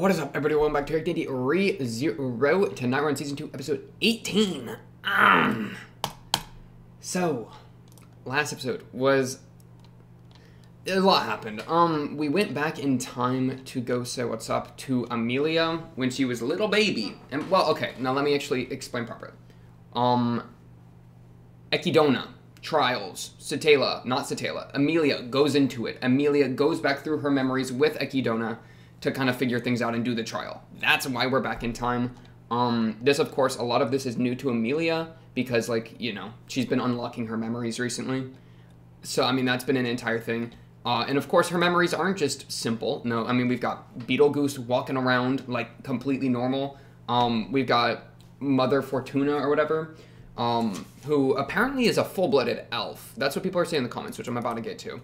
What is up, everybody? Welcome back to Eric ReZero tonight. We're on Season 2, Episode 18. So, last episode was... a lot happened. We went back in time to go say what's up to Amelia when she was a little baby. And, well, okay, now let me actually explain properly. Echidna, Trials, Satela, Amelia goes into it. Amelia goes back through her memories with Echidna to kind of figure things out and do the trial. That's why we're back in time. This, of course, a lot of this is new to Amelia because, like, you know, she's been unlocking her memories recently. So, I mean, that's been an entire thing. And, of course, her memories aren't just simple. No, I mean, we've got Beetlejuice walking around, like, completely normal. We've got Mother Fortuna or whatever, who apparently is a full-blooded elf. That's what people are saying in the comments, which I'm about to get to.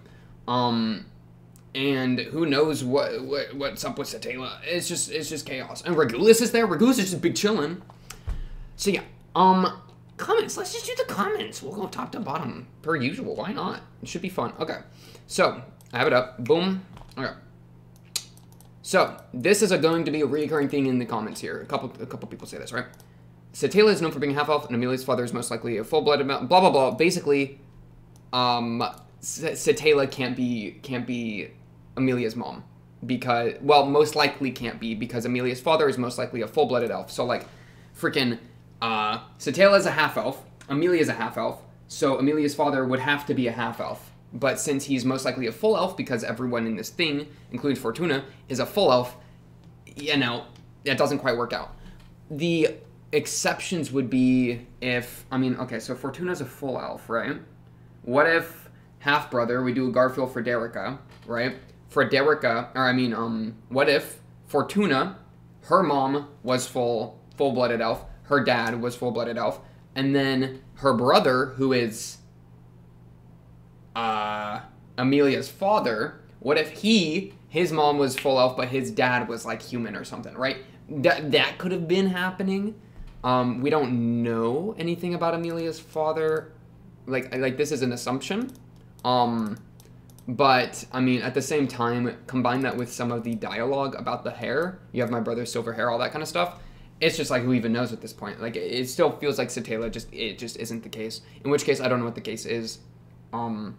And who knows what's up with Satela. It's just chaos. And Regulus is there. Regulus is just big chillin'. So yeah, comments. Let's just do the comments. We'll go top to bottom per usual. Why not? It should be fun. Okay. So I have it up. Boom. Okay. So this is going to be a recurring thing in the comments here. A couple people say this, right? Satela is known for being half-elf, and Amelia's father is most likely a full-blooded blah blah blah. Basically, Satela can't be Amelia's mom because, well, most likely can't be because Amelia's father is most likely a full-blooded elf. So, like, freaking, Satela is a half-elf, Amelia is a half-elf, so Amelia's father would have to be a half-elf. But since he's most likely a full elf because everyone in this thing, including Fortuna, is a full elf, you know, that doesn't quite work out. The exceptions would be if, I mean, okay, so Fortuna's a full elf, right? What if half-brother, we do a Garfield Frederica, right? Frederica, or I mean, what if Fortuna, her mom was full-blooded elf, her dad was full-blooded elf, and then her brother, who is Amelia's father, what if his mom was full elf, but his dad was like human or something, right? That could have been happening. We don't know anything about Amelia's father. Like this is an assumption. But, I mean, at the same time, combine that with some of the dialogue about the hair. You have my brother's silver hair, all that kind of stuff. It's just like, who even knows at this point? Like, it still feels like Satela it just isn't the case. In which case, I don't know what the case is. So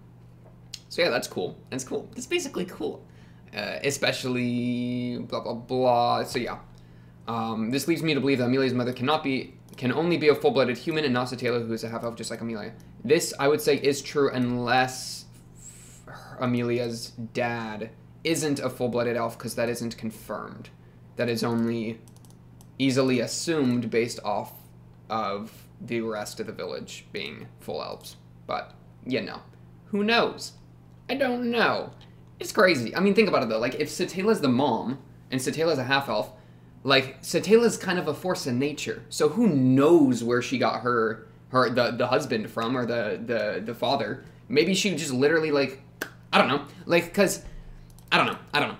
yeah, that's cool. That's cool. That's basically cool. Especially blah, blah, blah. So yeah. This leads me to believe that Amelia's mother can only be a full-blooded human and not Satela, who is a half-elf just like Amelia. This, I would say, is true unless Amelia's dad isn't a full-blooded elf, because that isn't confirmed. That is only easily assumed based off of the rest of the village being full elves. But, you know, who knows? I don't know. It's crazy. I mean, think about it, though. Like, if Satela's the mom, and Satela's a half-elf, like, Satela's kind of a force of nature. So who knows where she got the husband from, or the father. Maybe she just literally, like, I don't know. Like, because, I don't know.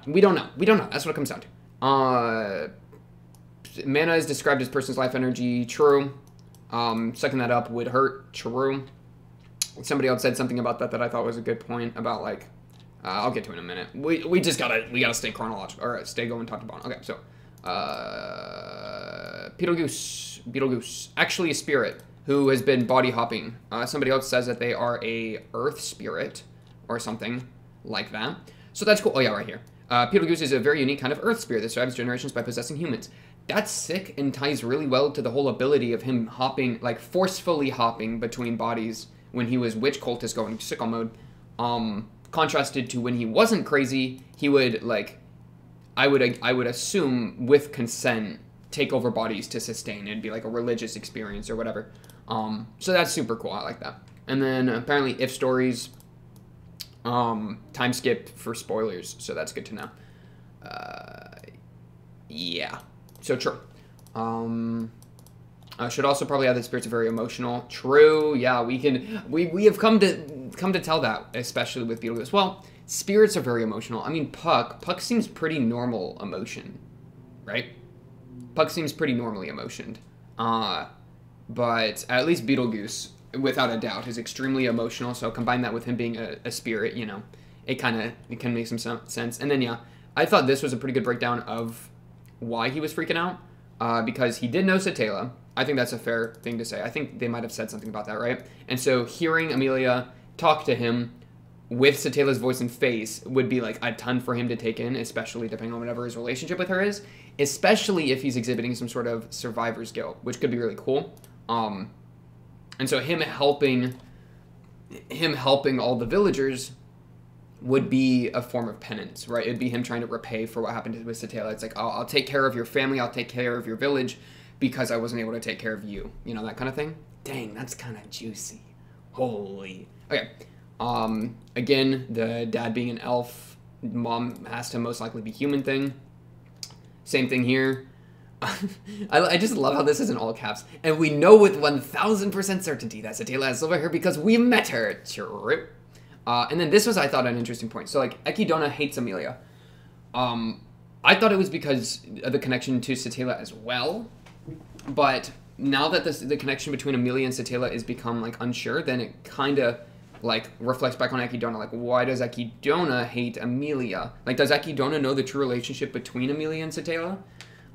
We don't know. That's what it comes down to. Mana is described as person's life energy. True. Sucking that up would hurt. True. Somebody else said something about that I thought was a good point about, like, I'll get to it in a minute. We gotta stay chronological, or stay going top to bottom. Okay, so, Beetlejuice. Actually a spirit who has been body hopping. Somebody else says that they are a earth spirit, or something like that. So that's cool. Oh yeah, right here. Beetlejuice is a very unique kind of earth spirit that survives generations by possessing humans. That's sick and ties really well to the whole ability of him hopping, like forcefully hopping between bodies when he was witch cultist going sicko mode. Contrasted to when he wasn't crazy, he would, like, I would assume with consent take over bodies to sustain. It'd be like a religious experience or whatever. So that's super cool. I like that. And then apparently if stories, time skip for spoilers, so that's good to know. Yeah, so true. I should also probably add that spirits are very emotional. True, yeah, we have come to tell that, especially with Beetlejuice. Well, spirits are very emotional. I mean, Puck seems pretty normal emotion, right? Puck seems pretty normally emotioned. But at least Beetlejuice, without a doubt, is extremely emotional. So combine that with him being a spirit, you know, it can make some sense. And then yeah, I thought this was a pretty good breakdown of why he was freaking out. Because he did know Satela. I think that's a fair thing to say. I think they might have said something about that, right? And so hearing Amelia talk to him with Satela's voice and face would be like a ton for him to take in, especially depending on whatever his relationship with her is, especially if he's exhibiting some sort of survivor's guilt, which could be really cool. And so him helping all the villagers would be a form of penance, right? It'd be him trying to repay for what happened with Satela. It's like, oh, I'll take care of your family, I'll take care of your village because I wasn't able to take care of you. You know, that kind of thing. Dang, that's kind of juicy. Holy. Okay. Again, the dad being an elf, mom has to most likely be human thing. Same thing here. I just love how this is in all caps. And we know with 1000% certainty that Satela has silver hair because we met her. True. And then this was, I thought, an interesting point. So, like, Ekidona hates Amelia. I thought it was because of the connection to Satela as well. But now that the connection between Amelia and Satela is become, like, unsure, then it kind of, like, reflects back on Ekidona. Like, why does Ekidona hate Amelia? Like, does Ekidona know the true relationship between Amelia and Satela?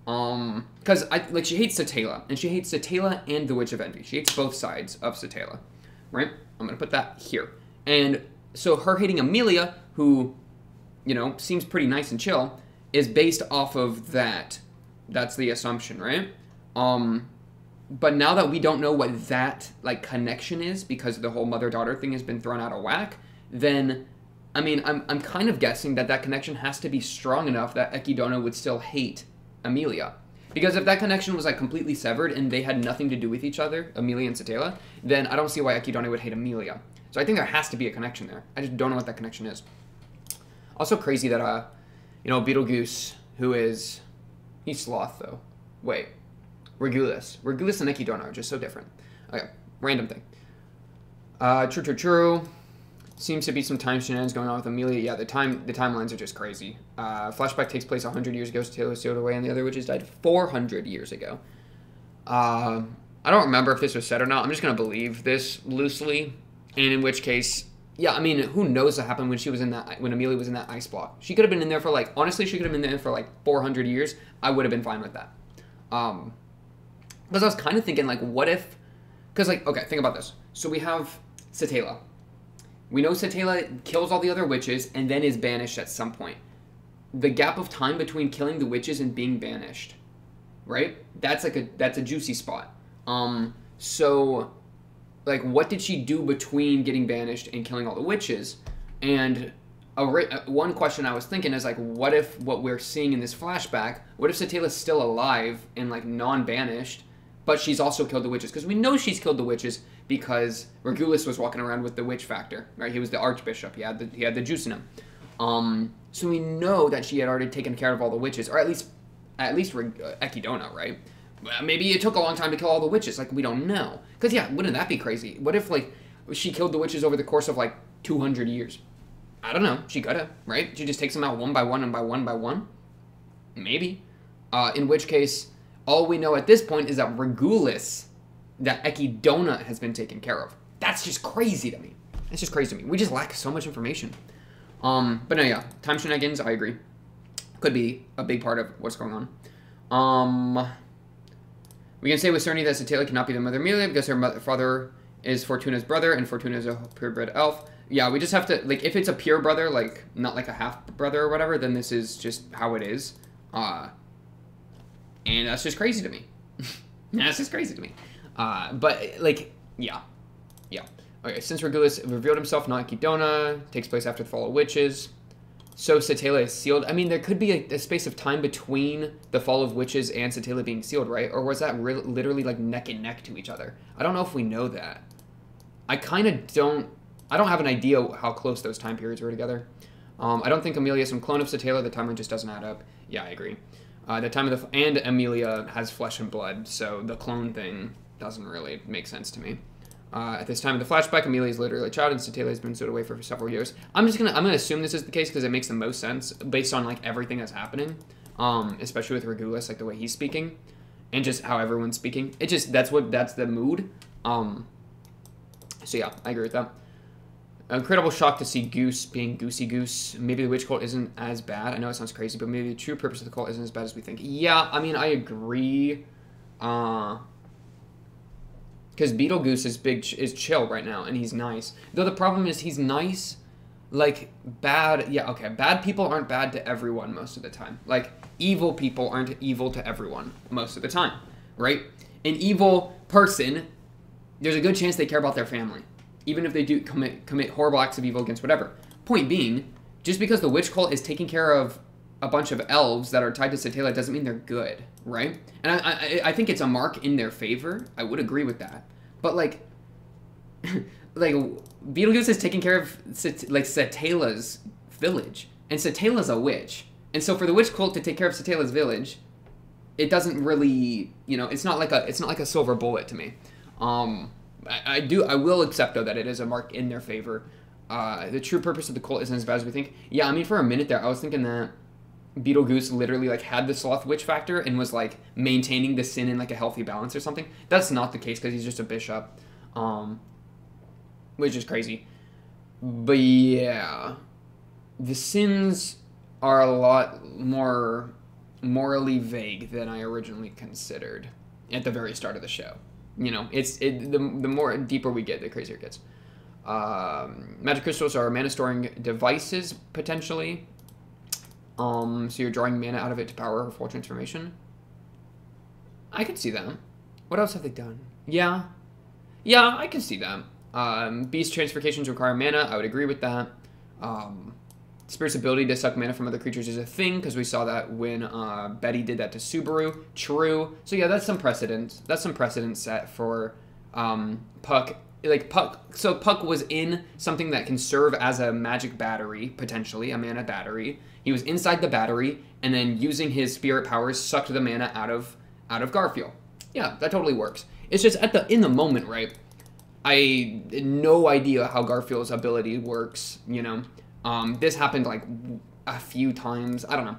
Because, she hates Satela. And she hates Satela and the Witch of Envy. She hates both sides of Satela. Right? I'm going to put that here. And so her hating Amelia, who, you know, seems pretty nice and chill, is based off of that. That's the assumption, right? But now that we don't know what that, like, connection is, because the whole mother-daughter thing has been thrown out of whack, then, I mean, I'm kind of guessing that connection has to be strong enough that Ekidona would still hate Amelia. Because if that connection was, like, completely severed and they had nothing to do with each other, Amelia and Satela, then I don't see why Ekidona would hate Amelia. So I think there has to be a connection there. I just don't know what that connection is. Also crazy that, you know, Beetlejuice, who is... He's Sloth, though. Wait. Regulus. Regulus and Ekidona are just so different. Okay. Random thing. True. Seems to be some time shenanigans going on with Amelia. Yeah, the timelines are just crazy. Flashback takes place 100 years ago. Satela was sealed away and the other witches died 400 years ago. I don't remember if this was said or not. I'm just going to believe this loosely. And in which case, yeah, I mean, who knows what happened when Amelia was in that ice block. She could have been in there for, like, honestly, she could have been there for, like, 400 years. I would have been fine with that. Because I was kind of thinking, like, what if, because, like, okay, think about this. So we have Satela. We know Satela kills all the other witches and then is banished at some point. The gap of time between killing the witches and being banished, right? That's a juicy spot. So, like, what did she do between getting banished and killing all the witches? And one question I was thinking is, like, what if what we're seeing in this flashback, what if Satela's still alive and, like, non-banished, but she's also killed the witches? Because we know she's killed the witches because Regulus was walking around with the witch factor, right? He was the archbishop. He had the juice in him. So we know that she had already taken care of all the witches, or at least Ekidona, right? Maybe it took a long time to kill all the witches. Like, we don't know. Because, yeah, wouldn't that be crazy? What if, like, she killed the witches over the course of, like, 200 years? I don't know. She could have, right? She just takes them out one by one and by one by one? Maybe. In which case, all we know at this point is that Regulus, that Ekidona has been taken care of. That's just crazy to me. That's just crazy to me. We just lack so much information. But no, yeah. Time shenanigans, I agree. Could be a big part of what's going on. We can say with certainty that Satela cannot be the mother Amelia because her father is Fortuna's brother, and Fortuna is a purebred elf. Yeah, we just have to, like, if it's a pure brother, like, not like a half-brother or whatever, then this is just how it is. And that's just crazy to me. That's just crazy to me. But, like, yeah. Okay, since Regulus revealed himself, not Ekidona, takes place after the fall of witches. So Satela is sealed. I mean, there could be a space of time between the fall of witches and Satela being sealed, right? Or was that literally, like, neck and neck to each other? I don't know if we know that. I don't have an idea how close those time periods were together. I don't think Amelia is some clone of Satela. The timeline just doesn't add up. Yeah, I agree. And Amelia has flesh and blood, so the clone thing doesn't really make sense to me. At this time of the flashback, Amelia is literally a child, and Satela has been sealed away for several years. I'm gonna assume this is the case because it makes the most sense based on, like, everything that's happening, especially with Regulus, like the way he's speaking, and just how everyone's speaking. That's the mood. So yeah, I agree with that. Incredible shock to see Goose being Goosey Goose. Maybe the witch cult isn't as bad. I know it sounds crazy, but maybe the true purpose of the cult isn't as bad as we think. Yeah, I mean, I agree. Because Beetlegoose is chill right now, and he's nice. Though the problem is he's nice, like, bad... Yeah, okay, bad people aren't bad to everyone most of the time. Like, evil people aren't evil to everyone most of the time, right? An evil person, there's a good chance they care about their family. Even if they do commit horrible acts of evil against whatever. Point being, just because the witch cult is taking care of a bunch of elves that are tied to Satela doesn't mean they're good, right? And I think it's a mark in their favor. I would agree with that. But, like, like, Beetlejuice is taking care of, like, Satela's village. And Satela's a witch. And so for the witch cult to take care of Satela's village, it doesn't really, you know, it's not like a silver bullet to me. I will accept, though, that it is a mark in their favor. The true purpose of the cult isn't as bad as we think. Yeah, I mean, for a minute there, I was thinking that Beetlejuice literally, like, had the sloth witch factor and was, like, maintaining the sin in, like, a healthy balance or something. That's not the case, because he's just a bishop. Which is crazy. But, yeah. The sins are a lot more morally vague than I originally considered at the very start of the show. You know, the more deeper we get, the crazier it gets. Magic crystals are mana storing devices, potentially. So you're drawing mana out of it to power her full transformation. I could see that. What else have they done? Yeah, I can see that. Beast transformations require mana. I would agree with that. Spirit's ability to suck mana from other creatures is a thing, because we saw that when Betty did that to Subaru. True. So yeah, that's some precedent. That's some precedent set for Puck. Like, Puck. So Puck was in something that can serve as a magic battery, potentially, a mana battery. He was inside the battery, and then using his spirit powers sucked the mana out of Garfield. Yeah, that totally works. It's just in the moment, right? I had no idea how Garfield's ability works, you know. This happened like a few times. I don't know.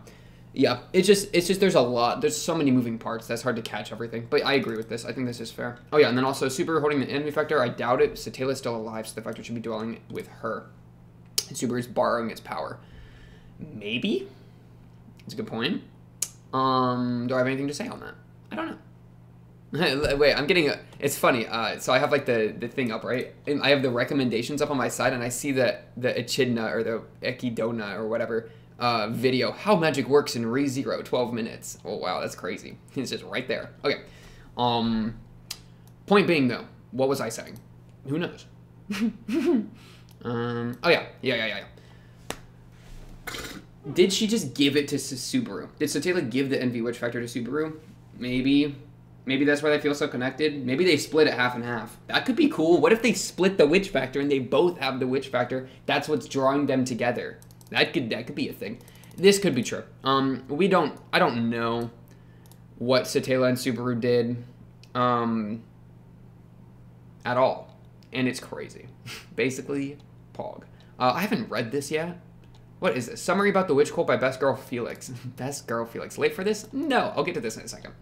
Yeah, it's just there's a lot. There's so many moving parts that's hard to catch everything. But I agree with this. I think this is fair. Oh yeah, and then also Subaru holding the enemy factor. I doubt it. Satela's still alive, so the factor should be dwelling with her. And Subaru's borrowing its power. Maybe. That's a good point. Do I have anything to say on that? I don't know. Wait, I'm getting it's funny. So I have like the thing up, right? And I have the recommendations up on my side, and I see that the Echidna or the Echidona or whatever video, how magic works in ReZero, 12 minutes. Oh wow, that's crazy. It's just right there. Okay. Point being though, what was I saying? Who knows? Oh yeah. Did she just give it to Subaru? Did Satela give the Envy Witch Factor to Subaru? Maybe. Maybe that's why they feel so connected. Maybe they split it half and half. That could be cool. What if they split the Witch Factor and they both have the Witch Factor? That's what's drawing them together. That could be a thing. This could be true. I don't know what Satela and Subaru did at all. And it's crazy. Basically, Pog. I haven't read this yet. What is this? Summary about the Witch Cult by Best Girl Felix. Best Girl Felix. Late for this? No, I'll get to this in a second.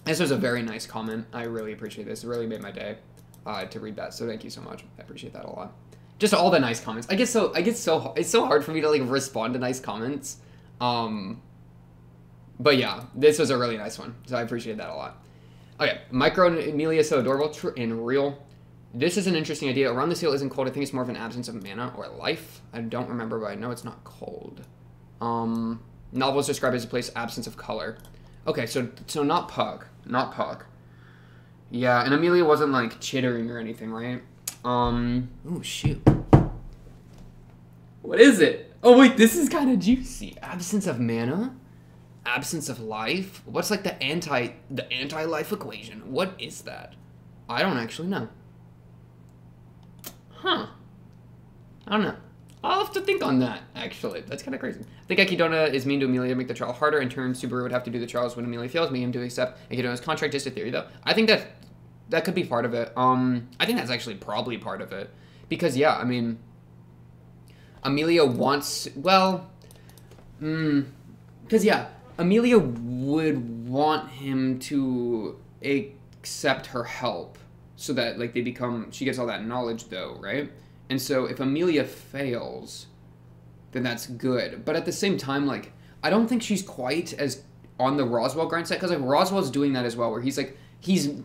This was a very nice comment. I really appreciate this. It really made my day to read that. So thank you so much. I appreciate that a lot. Just all the nice comments. It's so hard for me to like respond to nice comments. But yeah, this was a really nice one. So I appreciate that a lot. Okay, Micro and Amelia so adorable and real. This is an interesting idea. Around the seal isn't cold. I think it's more of an absence of mana or life. I don't remember, but I know it's not cold. Novels describe it as a place absence of color. Okay, so not Pug. Not Pug. Yeah, and Amelia wasn't, like, chittering or anything, right? Oh, shoot. What is it? Oh, wait, this is kind of juicy. Absence of mana? Absence of life? What's, like, the anti-life equation? What is that? I don't actually know. Huh. I don't know. I'll have to think on that, actually. That's kind of crazy. I think Echidona is mean to Amelia to make the trial harder. In turn, Subaru would have to do the trials when Amelia fails, making him to accept Echidona's contract. Just a theory, though. I think that could be part of it. I think that's actually probably part of it. Because, yeah, I mean, Amelia wants, well, because, yeah, Amelia would want him to accept her help, so that like she gets all that knowledge though, right? And so if Amelia fails, then that's good. But at the same time, like, I don't think she's quite as on the Roswell grind set, because like Roswell's doing that as well, where he's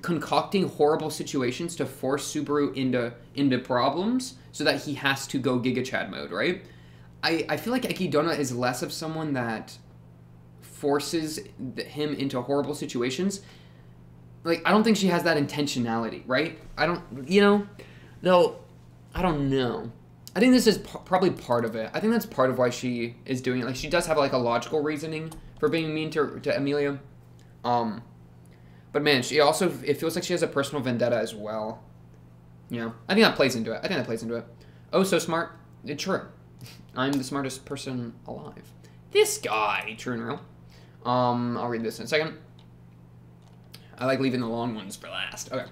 concocting horrible situations to force Subaru into problems so that he has to go Giga Chad mode, right? I feel like Ekidona is less of someone that forces him into horrible situations. Like, I don't think she has that intentionality, right? I don't, though, I don't know. I think this is probably part of it. I think that's part of why she is doing it. Like, she does have, like, a logical reasoning for being mean to Amelia. But, man, she also, it feels like she has a personal vendetta as well. I think that plays into it. Oh, so smart. True. I'm the smartest person alive. This guy. True and real. I'll read this in a second. I like leaving the long ones for last. Okay.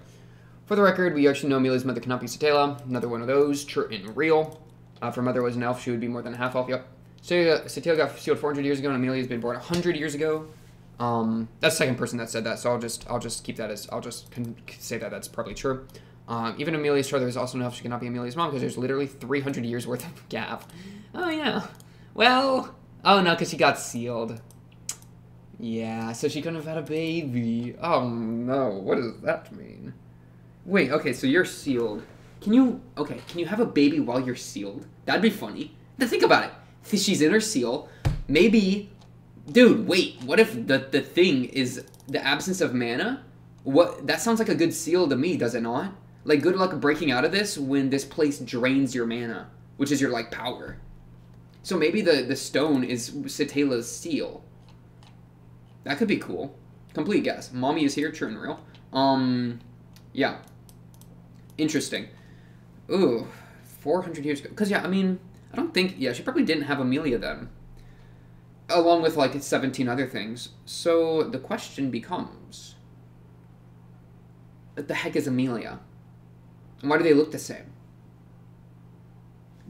For the record, we actually know Amelia's mother cannot be Satela. Another one of those. True and real. If her mother was an elf, she would be more than a half elf. Yep. So Satela got sealed 400 years ago, and Amelia's been born 100 years ago. That's the second person that said that, so I'll just keep that as say that that's probably true. Even Amelia's sure there's also no elf she cannot be Amelia's mom, because there's literally 300 years worth of gap. Oh yeah. Well. Oh no, because she got sealed. Yeah, so she couldn't have had a baby. Oh no, what does that mean? Wait, okay, so you're sealed. Can you have a baby while you're sealed? That'd be funny. Now think about it. She's in her seal. Maybe, dude, wait, what if the thing is the absence of mana? That sounds like a good seal to me, does it not? Like, good luck breaking out of this when this place drains your mana, which is your, like, power. So maybe the stone is Satela's seal. That could be cool. Complete guess. Mommy is here, true and real. Yeah. Interesting. Ooh, 400 years ago. Because, yeah, I mean, I don't think... Yeah, she probably didn't have Amelia then. Along with, like, 17 other things. So, the question becomes... What the heck is Amelia? And why do they look the same?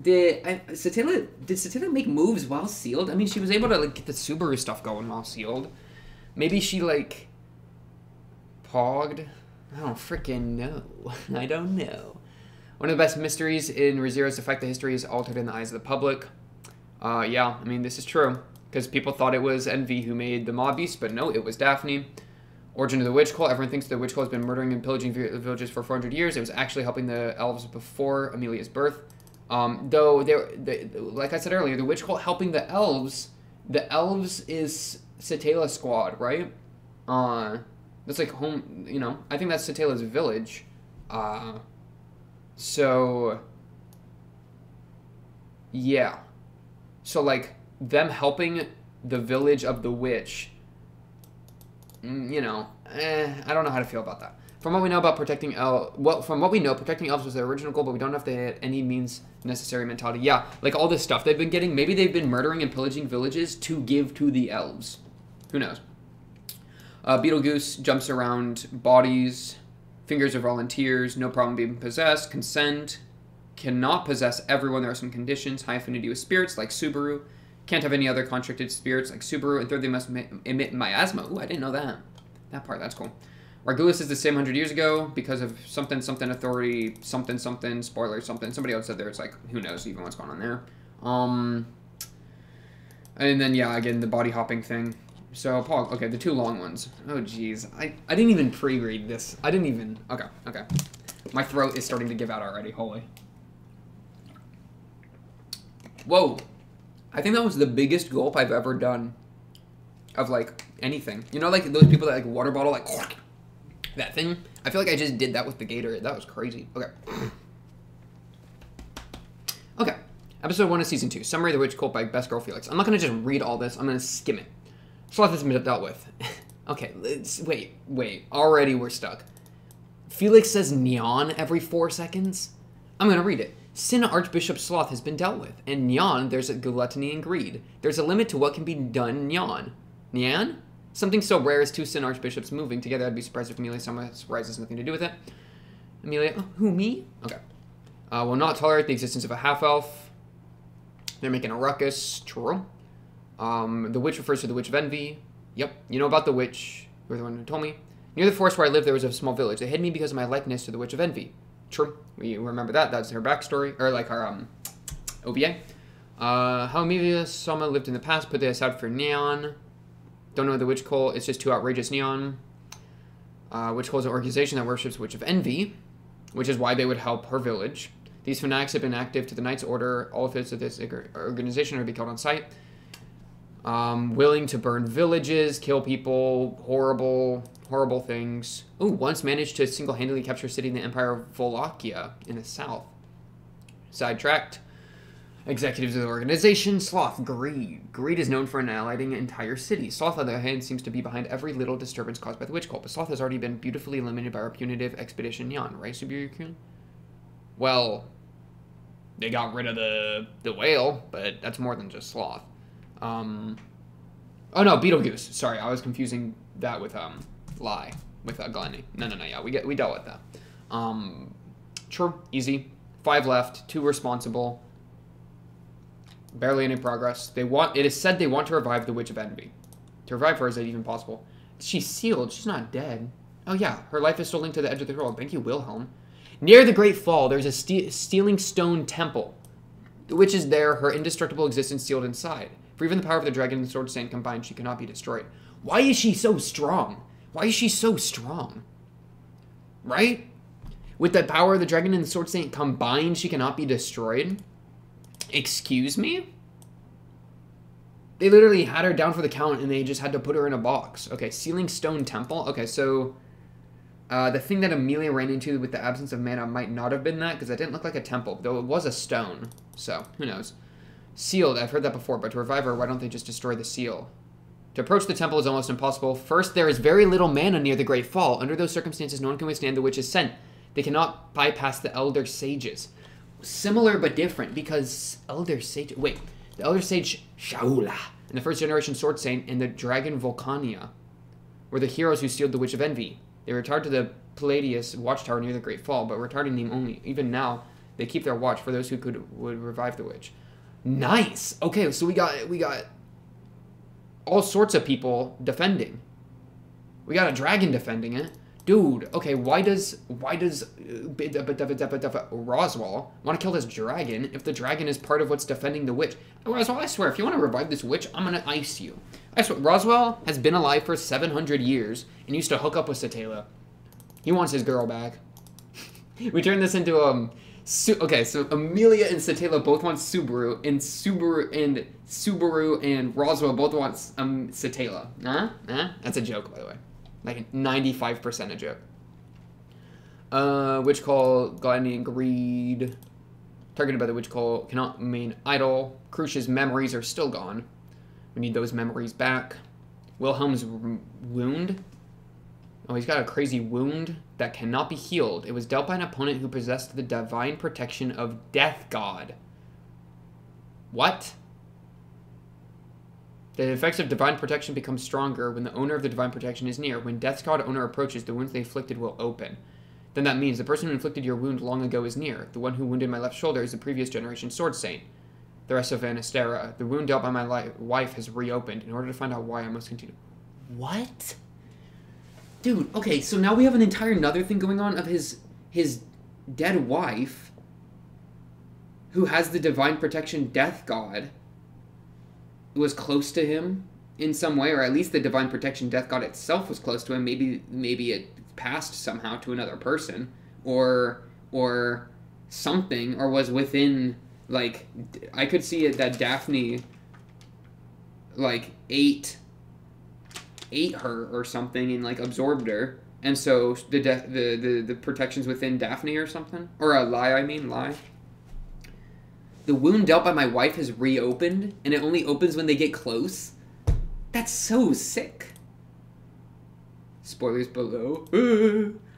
Did Satela make moves while sealed? I mean, she was able to, like, get the Subaru stuff going while sealed. Maybe she, like, pogged? I don't freaking know. I don't know. One of the best mysteries in ReZero is the fact that history is altered in the eyes of the public. Yeah, I mean, this is true. Because people thought it was Envy who made the mob beast, but no, it was Daphne. Origin of the Witch Cult. Everyone thinks the Witch Cult has been murdering and pillaging villages for 400 years. It was actually helping the elves before Amelia's birth. Though, like I said earlier, the Witch Cult helping the elves is Satela's squad, right? That's like home, I think that's Satela's village. So, yeah. So, like, them helping the village of the witch, I don't know how to feel about that. From what we know about protecting protecting elves was their original goal, but we don't know if they had any means necessary mentality. Yeah, like all this stuff they've been getting, maybe they've been murdering and pillaging villages to give to the elves. Who knows? Beetlejuice jumps around bodies, fingers of volunteers, no problem being possessed, consent, cannot possess everyone, there are some conditions, high affinity with spirits like Subaru, can't have any other contracted spirits like Subaru, and third, they must emit miasma. Ooh, I didn't know that. That part, that's cool. Argulis is the same 100 years ago because of something authority, something, spoiler, something. Somebody else said there, it's like, who knows even what's going on there. And then, yeah, again, the body hopping thing. So, Paul, okay, the two long ones. Oh, jeez. I didn't even pre-read this. Okay. My throat is starting to give out already, holy. Whoa. I think that was the biggest gulp I've ever done of, like, anything. You know, like, those people that, like, water bottle, like, that thing? I feel like I just did that with the Gatorade. That was crazy. Okay. Episode 1 of Season 2. Summary of the Witch Cult by Best Girl Felix. I'm not going to just read all this. I'm going to skim it. Sloth has been dealt with. Okay, wait. Already we're stuck. Felix says Nyan every 4 seconds? I'm going to read it. Sin Archbishop Sloth has been dealt with. And Nyan, there's a gluttony and greed. There's a limit to what can be done Nyan. Nyan? Something so rare as two Sin Archbishops moving together. I'd be surprised if Amelia somehow surprised has nothing to do with it. Amelia, who, me? Okay. Will not tolerate the existence of a half-elf. They're making a ruckus. True. The witch refers to the Witch of Envy. Yep. You know about the witch. You're the one who told me. Near the forest where I lived, there was a small village. They hid me because of my likeness to the Witch of Envy. True. We remember that. That's her backstory. Or like our OVA. How Amelia Soma lived in the past. Put this out for Neon. Don't know the Witch Cult. It's just too outrageous, Neon. Witch Cult is an organization that worships Witch of Envy, which is why they would help her village. These fanatics have been active to the Knight's Order. All affiliates of this organization are to be killed on sight. Willing to burn villages, kill people, horrible things. Ooh, once managed to single-handedly capture a city in the Empire of Wallachia in the south. Sidetracked. Executives of the organization. Sloth. Greed. Greed is known for annihilating entire cities. Sloth, on the other hand, seems to be behind every little disturbance caused by the Witch Cult. But Sloth has already been beautifully eliminated by our punitive expedition Neon, right, Subiru-kun? Well, they got rid of the whale, but that's more than just Sloth. Oh no, Beetlejuice. Sorry, I was confusing that with Lie with Glenny. No, yeah, we dealt with that. True, easy. 5 left, 2 responsible. Barely any progress. It is said they want to revive the Witch of Envy. To revive her, is it even possible? She's sealed. She's not dead. Oh yeah, her life is still linked to the edge of the world. Thank you, Wilhelm. Near the Great Fall, there's a stealing stone temple. The witch is there, her indestructible existence sealed inside. For even the power of the dragon and the sword saint combined, she cannot be destroyed. Why is she so strong? Why is she so strong? Right? With the power of the dragon and the sword saint combined, she cannot be destroyed? Excuse me? They literally had her down for the count and they just had to put her in a box. Okay, sealing stone temple. Okay, so the thing that Amelia ran into with the absence of mana might not have been that, because that didn't look like a temple, though it was a stone. So, who knows? Sealed, I've heard that before, but to revive her, why don't they just destroy the seal? To approach the temple is almost impossible. First, there is very little mana near the Great Fall. Under those circumstances, no one can withstand the witch's scent. They cannot bypass the Elder Sages. Similar but different, because Elder Sage... Wait, the Elder Sage Shaula and the first generation Sword Saint and the Dragon Volcania were the heroes who sealed the Witch of Envy. They retired to the Palladius watchtower near the Great Fall, but retarding them only. Even now, they keep their watch for those who would revive the witch. Nice. Okay, so we got all sorts of people defending. We got a dragon defending it. Dude, okay, why does Roswell want to kill this dragon if the dragon is part of what's defending the witch? Roswell, I swear, if you want to revive this witch, I'm going to ice you. I swear, Roswell has been alive for 700 years and used to hook up with Satela. He wants his girl back. We turned this into, okay, so Amelia and Satela both want Subaru, and Subaru and Roswell both want Satela. Huh? That's a joke, by the way. Like 95% a joke. Witch Call, Gluttony and Greed. Targeted by the Witch Call, cannot remain idle. Crucia's memories are still gone. We need those memories back. Wilhelm's wound. Oh, he's got a crazy wound that cannot be healed. It was dealt by an opponent who possessed the divine protection of Death God. What? The effects of divine protection become stronger when the owner of the divine protection is near. When Death God owner approaches, the wounds they inflicted will open. Then that means the person who inflicted your wound long ago is near. The one who wounded my left shoulder is the previous generation Sword Saint. The rest of Anastera. The wound dealt by my wife has reopened. In order to find out why, I must continue. What? Dude, okay, so now we have an entire another thing going on of his dead wife, who has the divine protection Death God, was close to him in some way, or at least the divine protection Death God itself was close to him. Maybe it passed somehow to another person, or something, or was within, like, I could see it that Daphne, like, ate her or something and, like, absorbed her, and so the protection's within Daphne or something, or Lie. The wound dealt by my wife has reopened, and it only opens when they get close. That's so sick. Spoilers below.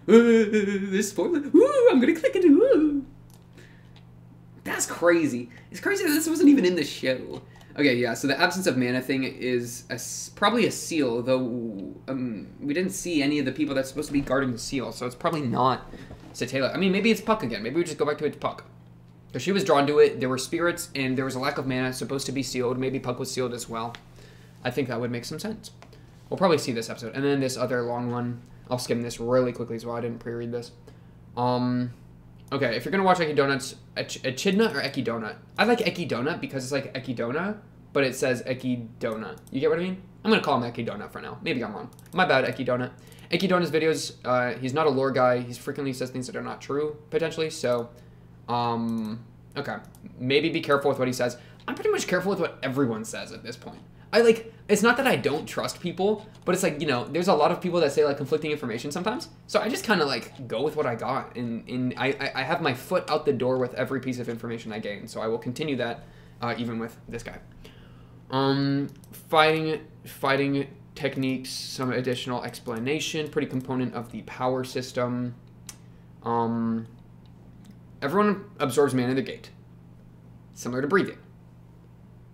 This spoiler. I'm gonna click it. That's crazy. It's crazy that this wasn't even in the show. Okay, yeah, so the absence of mana thing is probably a seal, though we didn't see any of the people that's supposed to be guarding the seal, so it's probably not Satela. I mean, maybe it's Puck again. Maybe we just go back to it to Puck. Because she was drawn to it, there were spirits, and there was a lack of mana supposed to be sealed. Maybe Puck was sealed as well. I think that would make some sense. We'll probably see this episode. And then this other long one. I'll skim this really quickly as well. I didn't pre-read this. Okay, if you're gonna watch Echidonut's Echidna or Echidonut? I like Echidonut because it's like Echidona, but it says Echidonut. You get what I mean? I'm gonna call him Echidonut for now. Maybe I'm wrong. My bad, Echidonut. Echidonut's videos, he's not a lore guy. He frequently says things that are not true, potentially. So, okay. Maybe be careful with what he says. I'm pretty much careful with what everyone says at this point. It's not that I don't trust people, but it's like, you know, there's a lot of people that say, like, conflicting information sometimes. So I just kind of, like, go with what I got. And I have my foot out the door with every piece of information I gain. So I will continue that, even with this guy. Fighting techniques, some additional explanation, pretty component of the power system. Everyone absorbs mana in the gate. Similar to breathing.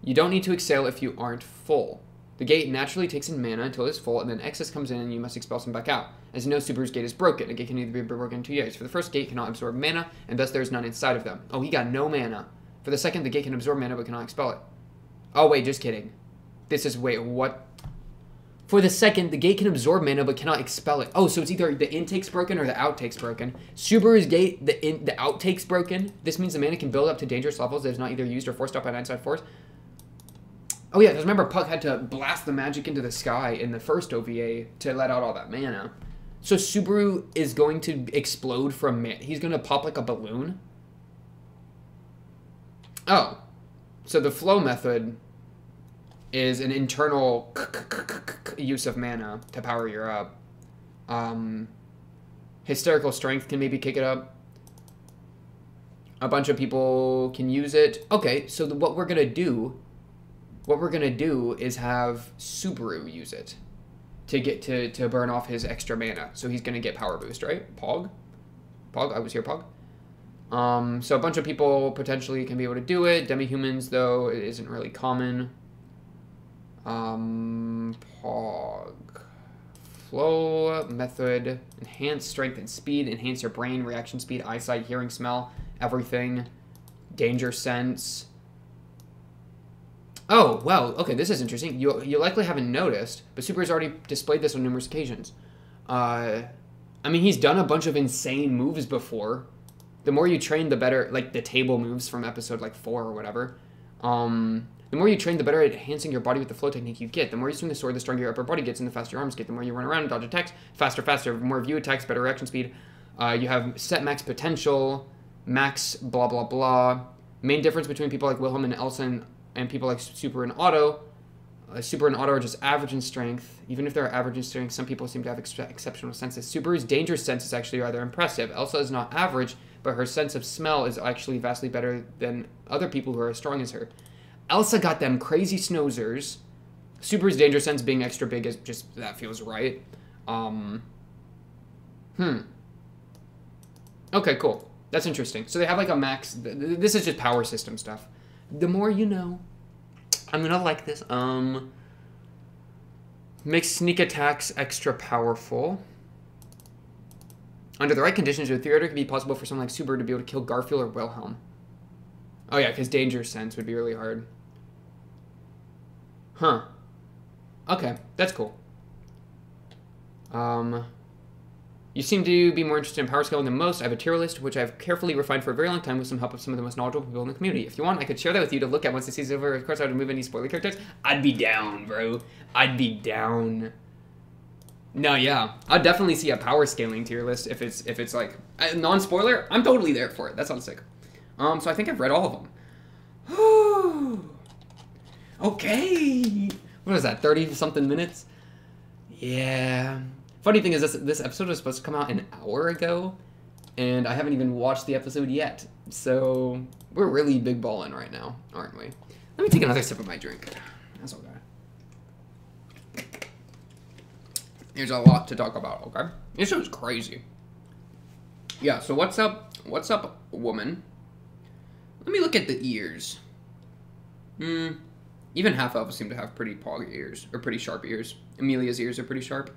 You don't need to exhale if you aren't full. The gate naturally takes in mana until it's full, and then excess comes in and you must expel some back out. As you know, Subaru's gate is broken. A gate can either be broken in 2 ways. For the first, gate cannot absorb mana, and thus there is none inside of them. Oh, he got no mana. For the second, the gate can absorb mana but cannot expel it. Oh, wait, just kidding. Wait, what? For the second, the gate can absorb mana but cannot expel it. Oh, so it's either the intake's broken or the outtake's broken. Subaru's gate, the outtake's broken. This means the mana can build up to dangerous levels that is not either used or forced up by an outside force. Oh yeah, because remember Puck had to blast the magic into the sky in the first OVA to let out all that mana. So Subaru is going to explode from mana. He's going to pop like a balloon. Oh. So the flow method is an internal use of mana to power you up. Hysterical strength can maybe kick it up. A bunch of people can use it. Okay, so what we're going to do is have Subaru use it to get to burn off his extra mana. So he's gonna get power boost, right? Pog? I was here, Pog. So a bunch of people potentially can be able to do it. Demi-humans, though, it isn't really common. Pog. Flow method. Enhance strength and speed. Enhance your brain, reaction speed, eyesight, hearing, smell, everything. Danger sense. Oh, well, okay, this is interesting. You likely haven't noticed, but Super's already displayed this on numerous occasions. I mean, he's done a bunch of insane moves before. The more you train, the better, like the table moves from episode, like, 4 or whatever. The more you train, the better at enhancing your body with the flow technique you get. The more you swing the sword, the stronger your upper body gets and the faster your arms get. The more you run around and dodge attacks, faster. The more view attacks, better reaction speed. You have set max potential, max blah, blah, blah. Main difference between people like Wilhelm and Elsa and people like Super and Otto. Super and Otto are just average in strength. Even if they're average in strength, some people seem to have exceptional senses. Super's danger sense is actually rather impressive. Elsa is not average, but her sense of smell is actually vastly better than other people who are as strong as her. Elsa got them crazy snoozers. Super's danger sense being extra big is just, that feels right. Okay, cool. That's interesting. So they have like a max, this is just power system stuff. The more you know. I'm gonna like this. Makes sneak attacks extra powerful. Under the right conditions, it would theoretically be possible for someone like Subaru to be able to kill Garfield or Wilhelm. Oh yeah, because danger sense would be really hard. Huh. Okay, that's cool. You seem to be more interested in power scaling than most. I have a tier list, which I've carefully refined for a very long time with some help of some of the most knowledgeable people in the community. If you want, I could share that with you to look at once the season's over. Of course, I would remove any spoiler characters. I'd be down, bro. I'd be down. No, yeah. I'd definitely see a power scaling tier list if it's like non-spoiler. I'm totally there for it. That sounds sick. So I think I've read all of them. Okay. What is that, 30-something minutes? Yeah. Funny thing is, this episode was supposed to come out an hour ago, and I haven't even watched the episode yet. So we're really big balling right now, aren't we? Let me take another sip of my drink. That's okay. There's a lot to talk about, okay? This show's crazy. Yeah, so what's up, woman? Let me look at the ears. Even half-elves seem to have pretty pog ears, or pretty sharp ears. Amelia's ears are pretty sharp.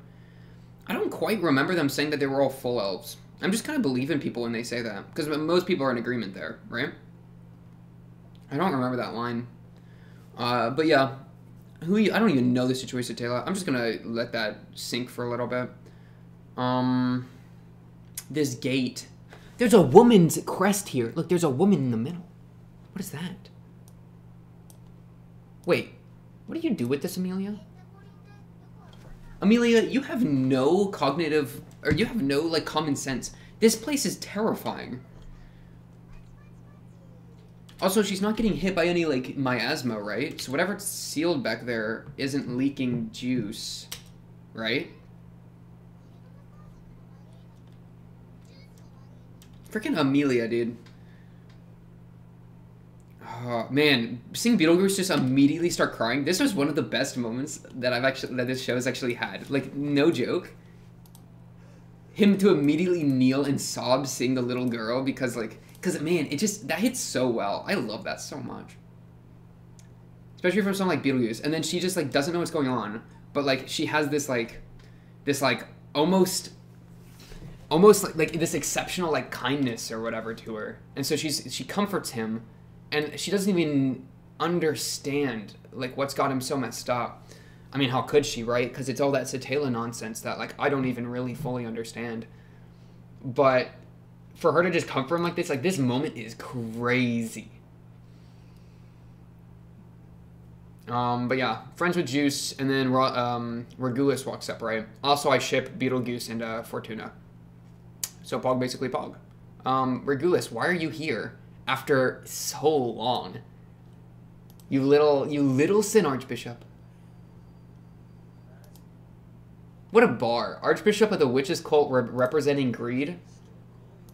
I don't quite remember them saying that they were all full elves. I'm just kind of believing people when they say that, because most people are in agreement there, right? I don't remember that line. But yeah, I don't even know the situation, Taylor. I'm just gonna let that sink for a little bit. Um, this gate. There's a woman's crest here. Look, there's a woman in the middle. What is that? Wait, what do you do with this, Amelia? Amelia, you have no cognitive, or you have no, like, common sense. This place is terrifying. Also, she's not getting hit by any, like, miasma, right? So whatever's sealed back there isn't leaking juice, right? Freaking Amelia, dude. Oh, man, seeing Beetlejuice just immediately start crying, this was one of the best moments that this show has actually had. Like, no joke. Him to immediately kneel and sob seeing the little girl because, like, man, that hits so well. I love that so much. Especially from someone like Beetlejuice. And then she just, like, doesn't know what's going on. But, like, she has this, like, almost like this exceptional, like, kindness or whatever to her. And so she comforts him. And she doesn't even understand, like, what's got him so messed up. I mean, how could she, right? Because it's all that Satela nonsense that, like, I don't even really fully understand. But for her to just comfort him like, this moment is crazy. But yeah, friends with Juice, and then Regulus walks up, right? Also, I ship Beetlejuice and Fortuna. So Pog basically Pog. Regulus, why are you here? After so long. You little sin, Archbishop. What a bar. Archbishop of the Witches Cult representing greed.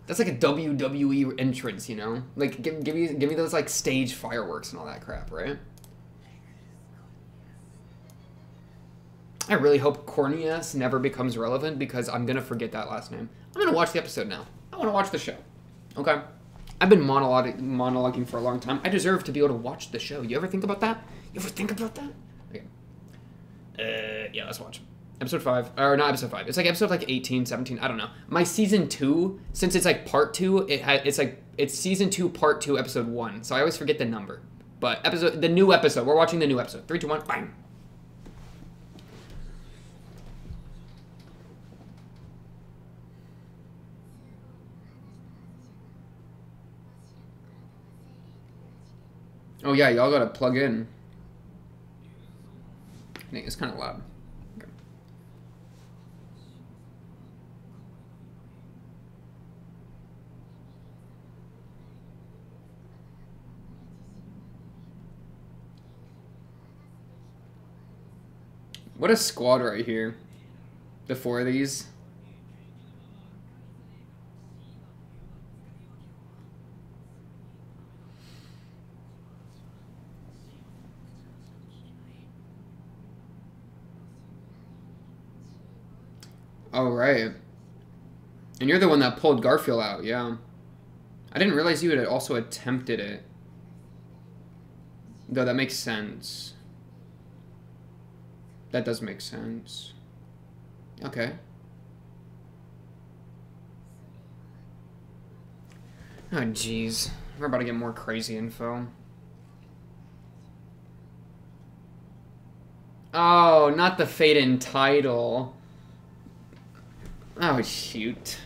That's like a WWE entrance, you know? Like, give me those, like, stage fireworks and all that crap, right? I really hope Corneas never becomes relevant because I'm gonna forget that last name. I'm gonna watch the episode now. I wanna watch the show. Okay? I've been monologuing for a long time. I deserve to be able to watch the show. You ever think about that? You ever think about that? Okay. Yeah, let's watch. Episode 5. Or not episode 5. It's like episode, like, 18, 17. I don't know. My season 2, since it's, like, part 2, it's season 2, part 2, episode 1. So I always forget the number. But the new episode. We're watching the new episode. 3, 2, 1, bang. Oh yeah, y'all gotta plug in. Dang, it's kind of loud. Okay. What a squad right here. The 4 of these. Oh, right. And you're the one that pulled Garfield out, yeah. I didn't realize you had also attempted it. Though that makes sense. That does make sense. Okay. Oh, jeez. We're about to get more crazy info. Oh, not the Faden title. Oh, shoot.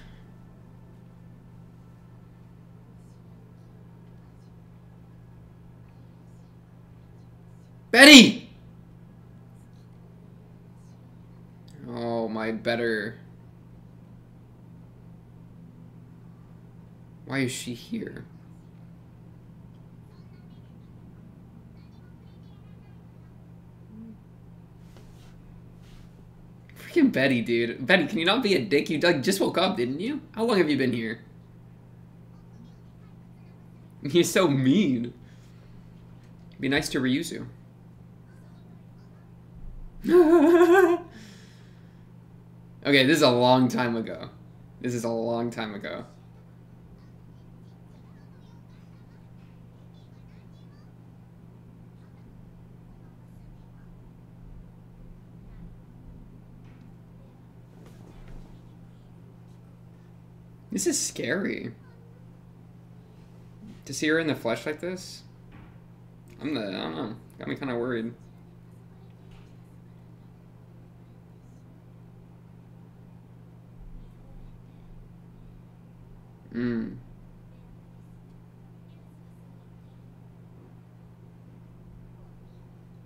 Betty! Oh, my better. Why is she here? Freaking Betty, dude. Betty, can you not be a dick? You just woke up, didn't you? How long have you been here? He's so mean. Be nice to Ryuzu. Okay, this is a long time ago. This is a long time ago. This is scary. To see her in the flesh like this? I don't know. Got me kind of worried. Hmm.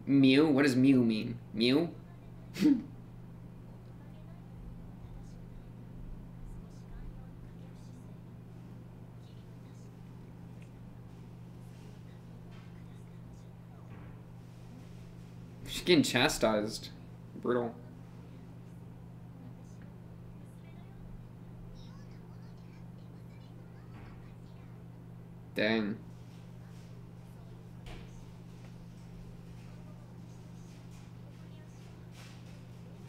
Mew? What does Mew mean? Mew? She's getting chastised. Brutal. Dang.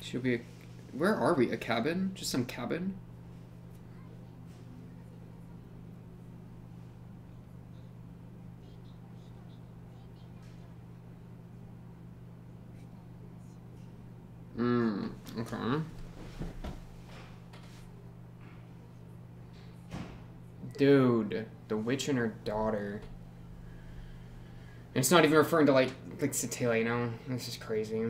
Should be a... Where are we? A cabin? Just some cabin? Okay. Dude, the witch and her daughter. It's not even referring to like Satila, you know? This is crazy.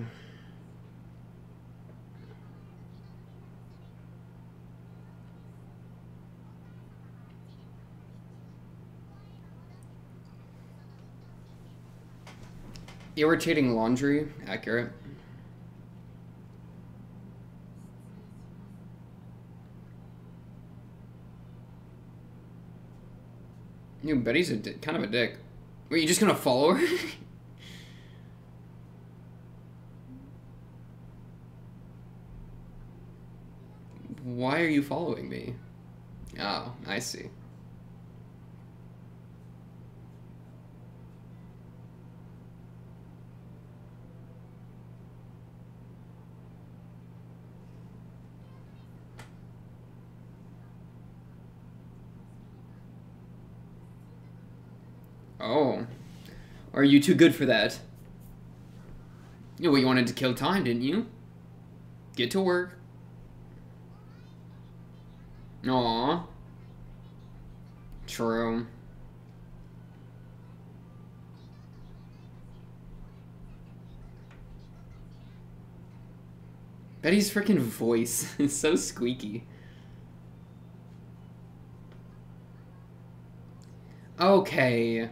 Irritating laundry, accurate. Dude, Betty's kind of a dick. Were you just gonna follow her? Why are you following me? Oh, I see. Oh. Are you too good for that? You know what, you wanted to kill time, didn't you? Get to work. Aww. True. Betty's freaking voice is so squeaky. Okay.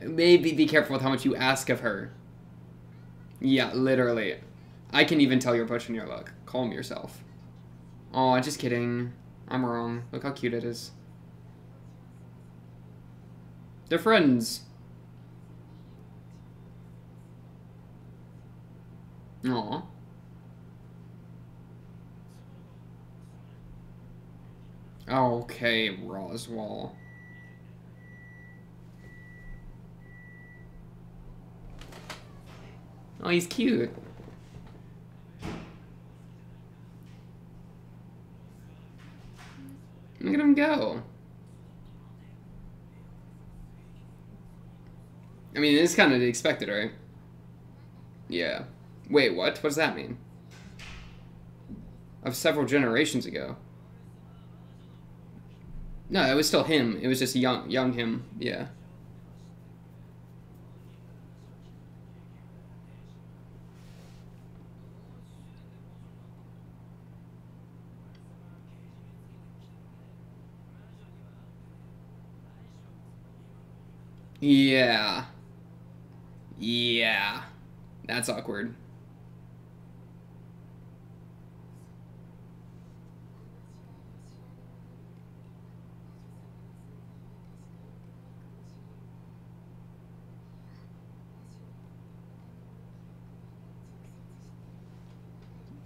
Maybe be careful with how much you ask of her. Yeah, literally. I can even tell you're pushing your luck. Calm yourself. Aw, just kidding. I'm wrong. Look how cute it is. They're friends. Aw. Okay, Roswell. Oh, he's cute. Look at him go. I mean, it's kind of expected, right? Yeah. Wait, what? What does that mean? Of several generations ago. No, it was still him. It was just young him. Yeah. Yeah. Yeah. That's awkward.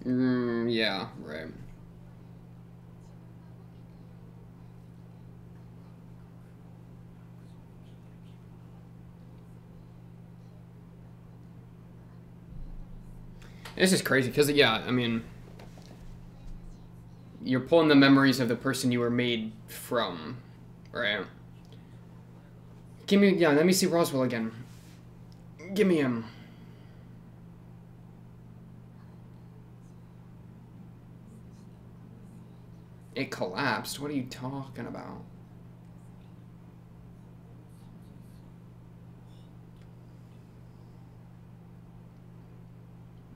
Yeah, right. This is crazy, because, yeah, I mean, you're pulling the memories of the person you were made from, right? Give me, yeah, let me see Roswell again. Give me him. It collapsed? What are you talking about?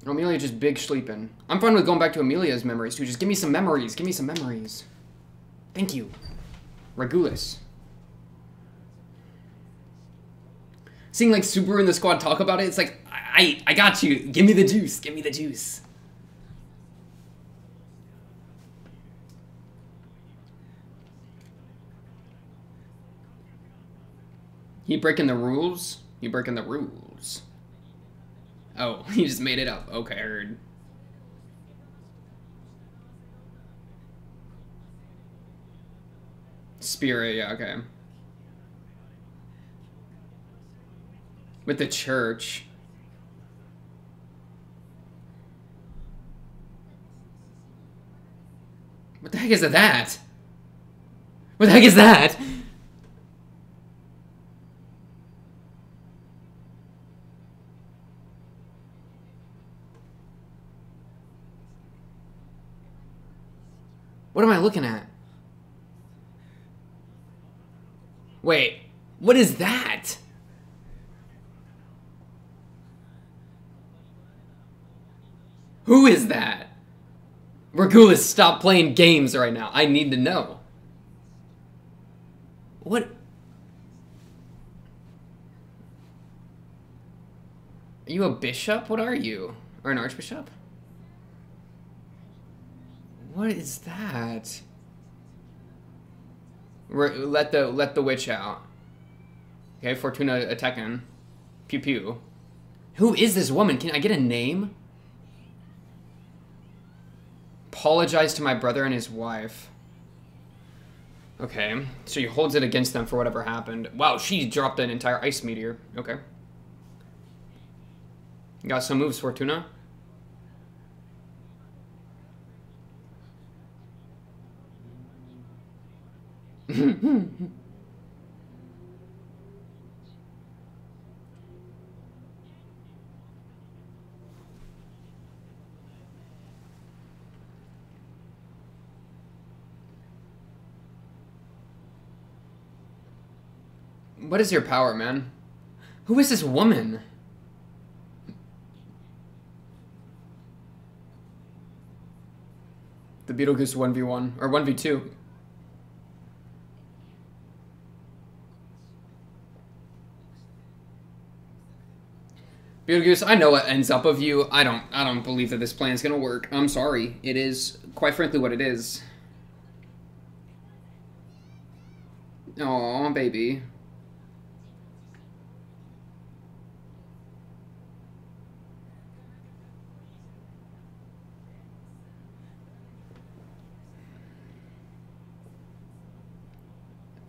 Amelia just big sleeping. I'm fine with going back to Amelia's memories, too. Just give me some memories. Give me some memories. Thank you. Regulus. Seeing like Subaru and the squad talk about it, it's like, I got you. Give me the juice. Give me the juice. He breaking the rules? He breaking the rules. Oh, he just made it up. Okay, I heard. Spirit, yeah, okay. With the church. What the heck is that? What the heck is that? What am I looking at? Wait, what is that? Who is that? Regulus, stop playing games right now. I need to know. What? Are you a bishop? What are you? Or an archbishop? What is that? Let the witch out. Okay, Fortuna attacking. Pew pew. Who is this woman? Can I get a name? Apologize to my brother and his wife. Okay, so he holds it against them for whatever happened. Wow, she dropped an entire ice meteor. Okay. You got some moves, Fortuna. What is your power, man? Who is this woman? The Beetlejuice 1v1 or 1v2. Beetlejuice, I know what ends up of you. I don't believe that this plan is gonna work. I'm sorry. It is quite frankly what it is. Aw, baby.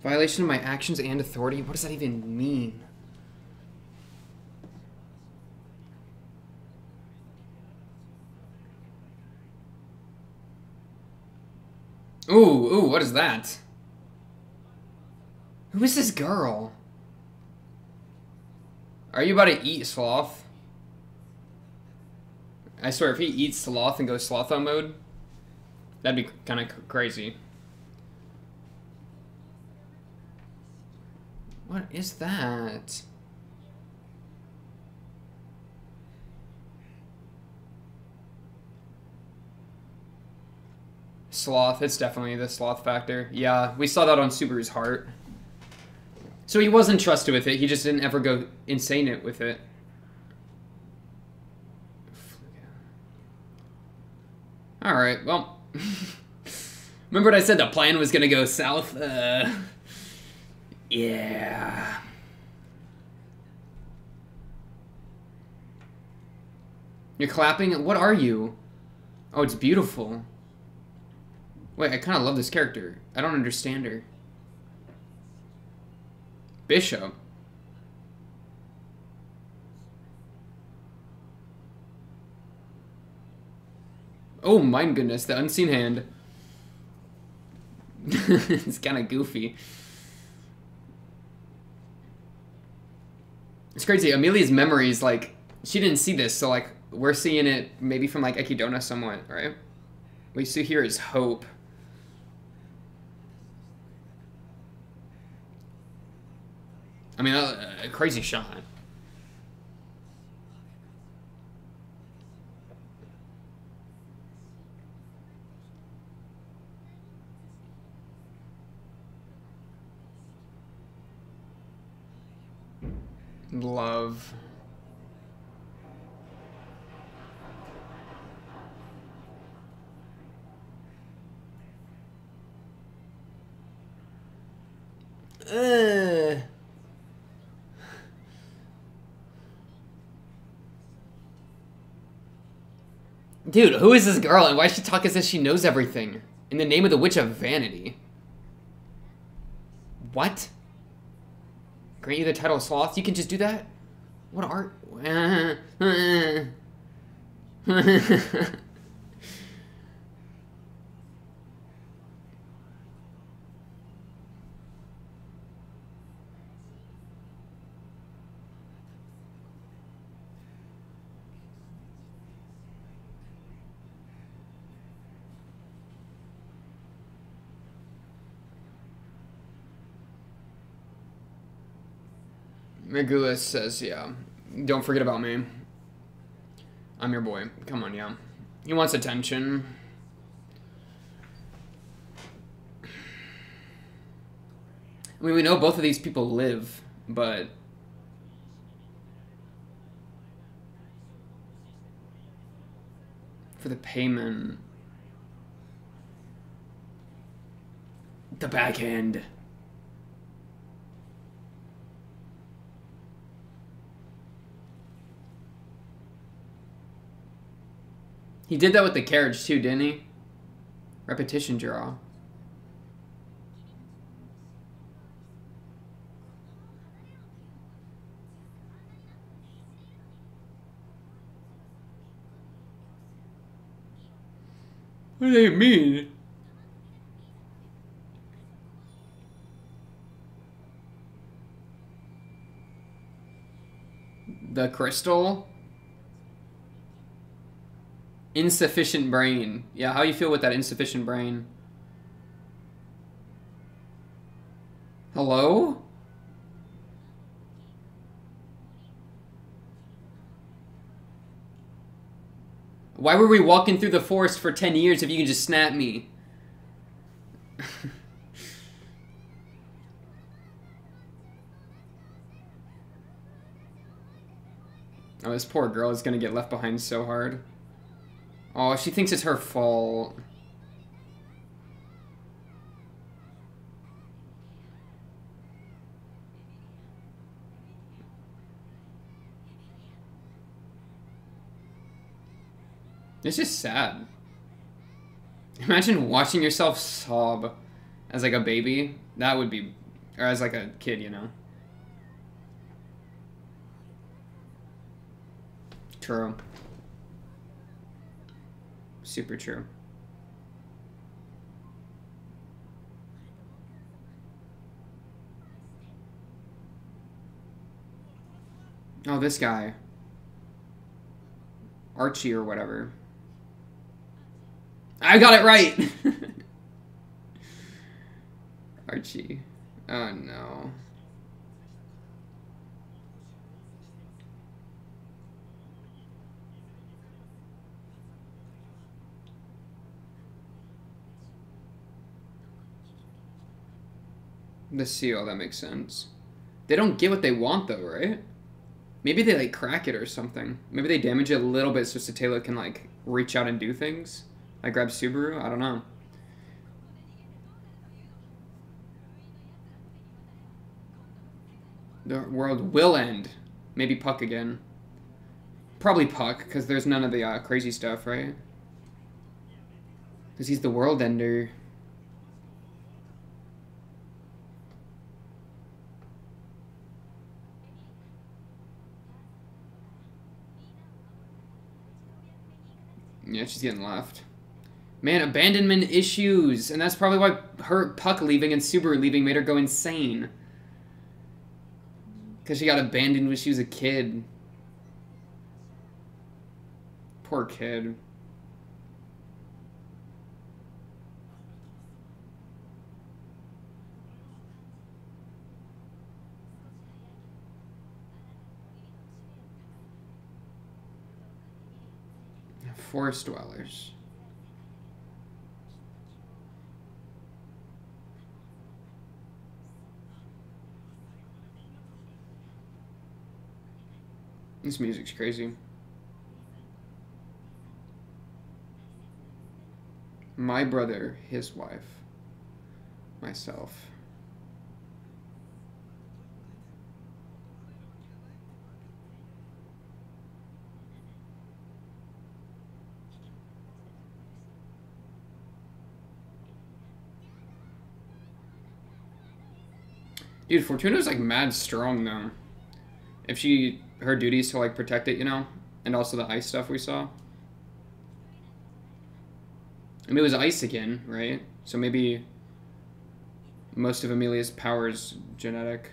Violation of my actions and authority? What does that even mean? Ooh, what is that? Who is this girl? Are you about to eat Sloth? I swear, if he eats Sloth and goes Slotho mode, that'd be kind of crazy. What is that? Sloth, it's definitely the sloth factor. Yeah, we saw that on Subaru's heart. So he wasn't trusted with it, he just didn't ever go insane it with it. Alright, well. Remember what I said, the plan was gonna go south? Yeah. You're clapping? What are you? Oh, it's beautiful. Wait, I kind of love this character. I don't understand her. Bishop. Oh my goodness, the unseen hand. It's kind of goofy. It's crazy. Amelia's memories, like, she didn't see this, so, like, we're seeing it maybe from, like, Echidna somewhat, right? What you see here is hope. I mean, a crazy shot. Love. Dude, who is this girl and why does she talk as if she knows everything? In the name of the Witch of Vanity. What? Grant you the title of Sloth? You can just do that? What art? Megulus says, yeah. Don't forget about me. I'm your boy. Come on, yeah. He wants attention. I mean, we know both of these people live, but... for the payment... the backhand. He did that with the carriage too, didn't he? Repetition draw. What do they mean? The crystal? Insufficient brain. Yeah, how you feel with that insufficient brain? Hello? Why were we walking through the forest for 10 years if you can just snap me? Oh, this poor girl is gonna get left behind so hard. Oh, she thinks it's her fault. It's just sad. Imagine watching yourself sob as like a baby. That would be... or as like a kid, you know? True. Super true. Oh, this guy. Archie or whatever. I got it right! Archie. Oh no. The seal, that makes sense. They don't get what they want though, right? Maybe they like crack it or something. Maybe they damage it a little bit so Satelo can like reach out and do things. Like grab Subaru? I don't know. The world will end. Maybe Puck again. Probably Puck, because there's none of the crazy stuff, right? Because he's the world ender. Yeah, she's getting left. Man, abandonment issues. And that's probably why her Puck leaving and Subaru leaving made her go insane. Because she got abandoned when she was a kid. Poor kid. Forest dwellers. This music's crazy. My brother, his wife, myself. Dude, Fortuna's like mad strong though. If her duty is to like protect it, you know? And also the ice stuff we saw. I mean, it was ice again, right? So maybe most of Amelia's power is genetic.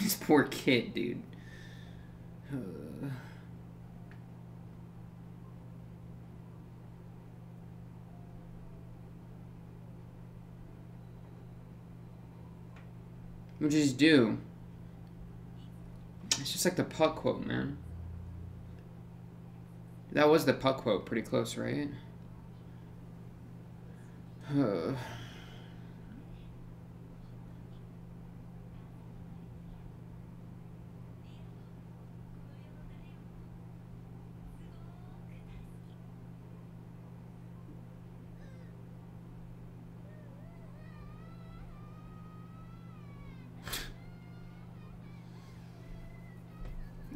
This poor kid, dude. What'd you just do? It's just like the Puck quote, man. That was the Puck quote, pretty close, right?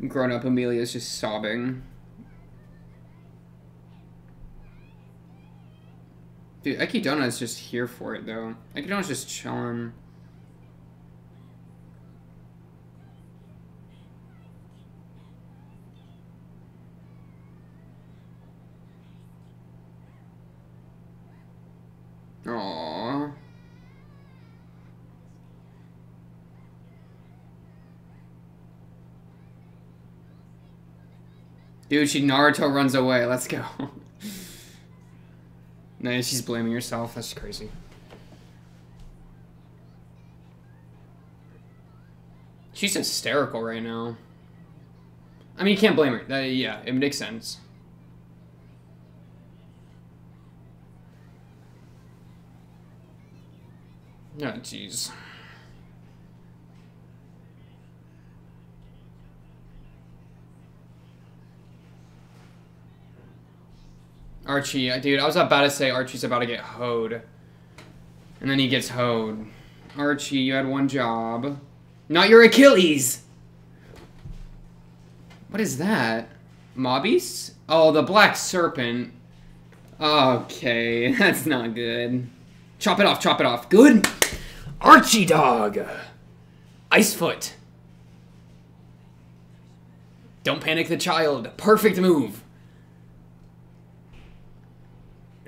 Grown-up Amelia's just sobbing. Dude, Ekidona is just here for it, though. Ekidona's just chilling. Aww. Dude, Naruto runs away. Let's go. No, she's blaming herself. That's crazy. She's hysterical right now. I mean, you can't blame her. Yeah, it makes sense. Oh, jeez. Archie, dude, I was about to say Archie's about to get hoed. And then he gets hoed. Archie, you had one job. Not your Achilles! What is that? Mobbies? Oh, the black serpent. Okay, that's not good. Chop it off, chop it off. Good! Archie dog! Icefoot. Don't panic the child. Perfect move.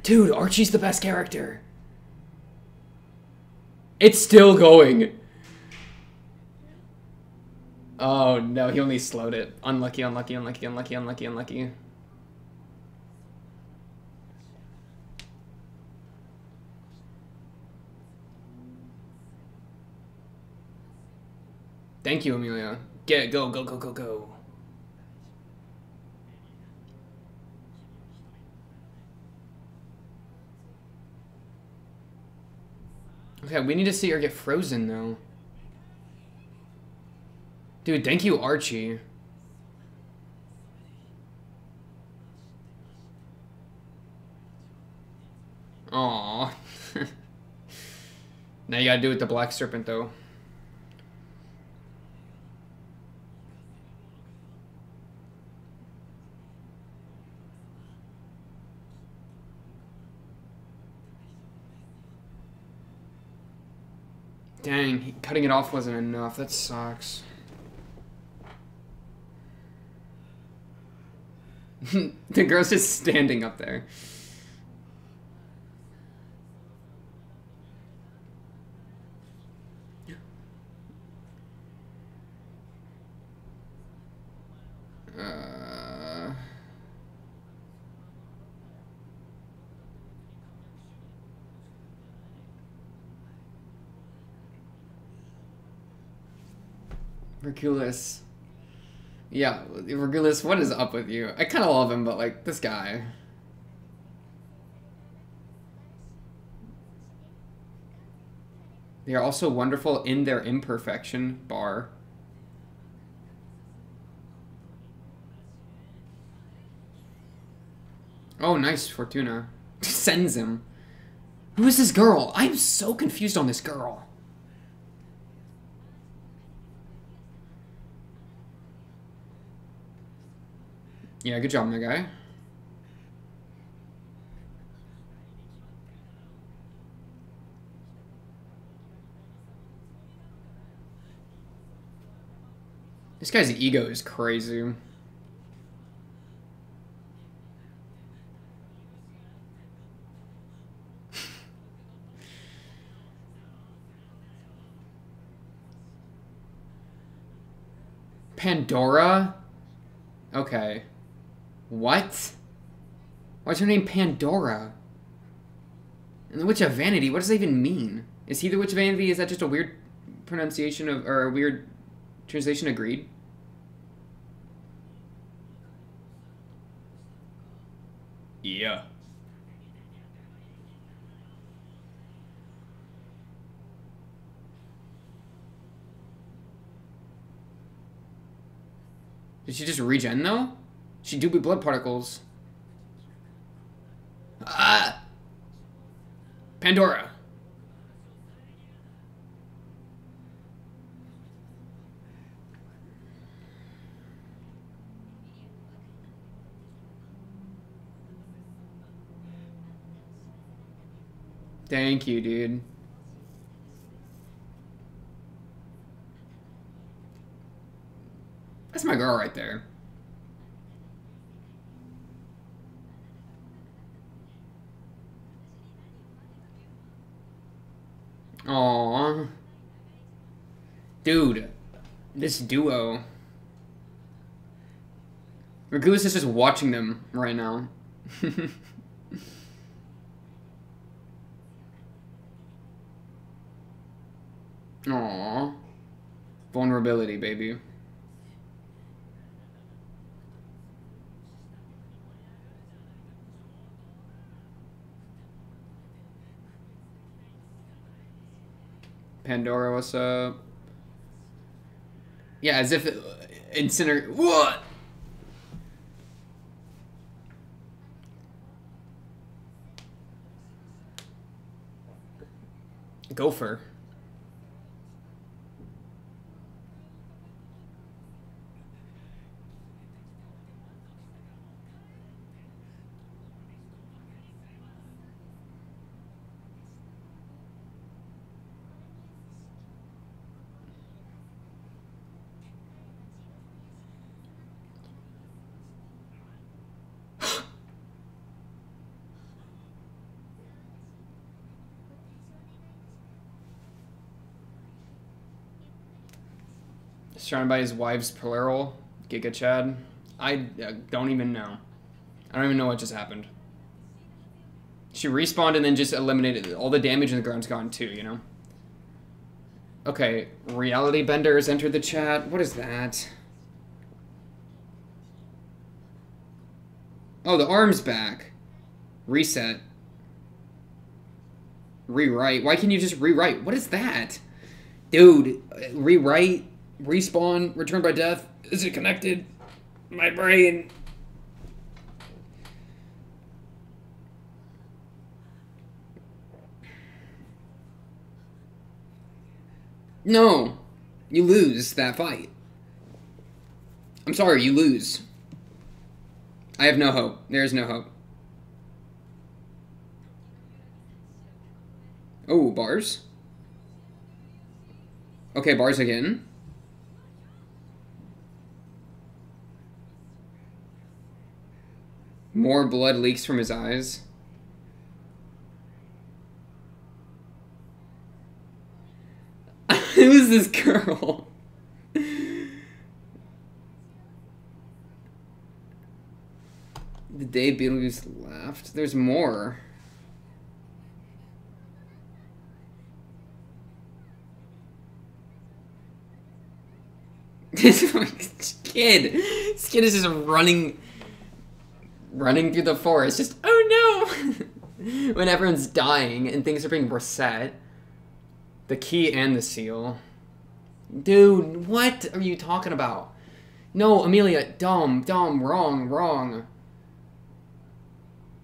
Dude, Archie's the best character. It's still going. Oh no, he only slowed it. Unlucky, unlucky, unlucky, unlucky, unlucky, unlucky. Thank you, Amelia. Go, go, go, go, go. Okay, we need to see her get frozen, though. Dude, thank you, Archie. Aww. Now you gotta do it with the black serpent, though. Dang, cutting it off wasn't enough. That sucks. The girl's just standing up there. Regulus. Yeah, Regulus, what is up with you? I kind of love him, but like, this guy. They are also wonderful in their imperfection, bar. Oh, nice, Fortuna. Sends him. Who is this girl? I'm so confused on this girl. Yeah, good job, my guy. This guy's ego is crazy. Pandora? Okay. What? Why's her name Pandora? And the Witch of Vanity, what does that even mean? Is he the Witch of Vanity? Is that just a weird pronunciation of, or a weird translation agreed? Yeah. Did she just regen though? She do be blood particles. Ah! Pandora. Thank you, dude. That's my girl right there. Aww. Dude, this duo. Regulus is just watching them right now. Aww. Vulnerability, baby. Pandora, what's up? Yeah, as if Incineroar. What? Gopher. Surrounded by his wife's plural, Giga Chad. I don't even know. I don't even know what just happened. She respawned and then just eliminated all the damage in the ground's gone too, you know? Okay, Reality Bender has entered the chat. What is that? Oh, the arm's back. Reset. Rewrite. Why can't you just rewrite? What is that? Dude, rewrite, respawn, return by death. Is it connected? My brain. No. You lose that fight. I'm sorry, you lose. I have no hope. There's no hope. Oh, bars? Okay, bars again. More blood leaks from his eyes. Who's this girl? The day Beetlejuice laughed. There's more. This kid is just running through the forest. Just, oh no! When everyone's dying and things are being reset. The key and the seal. Dude, what are you talking about? No, Amelia, dumb, wrong.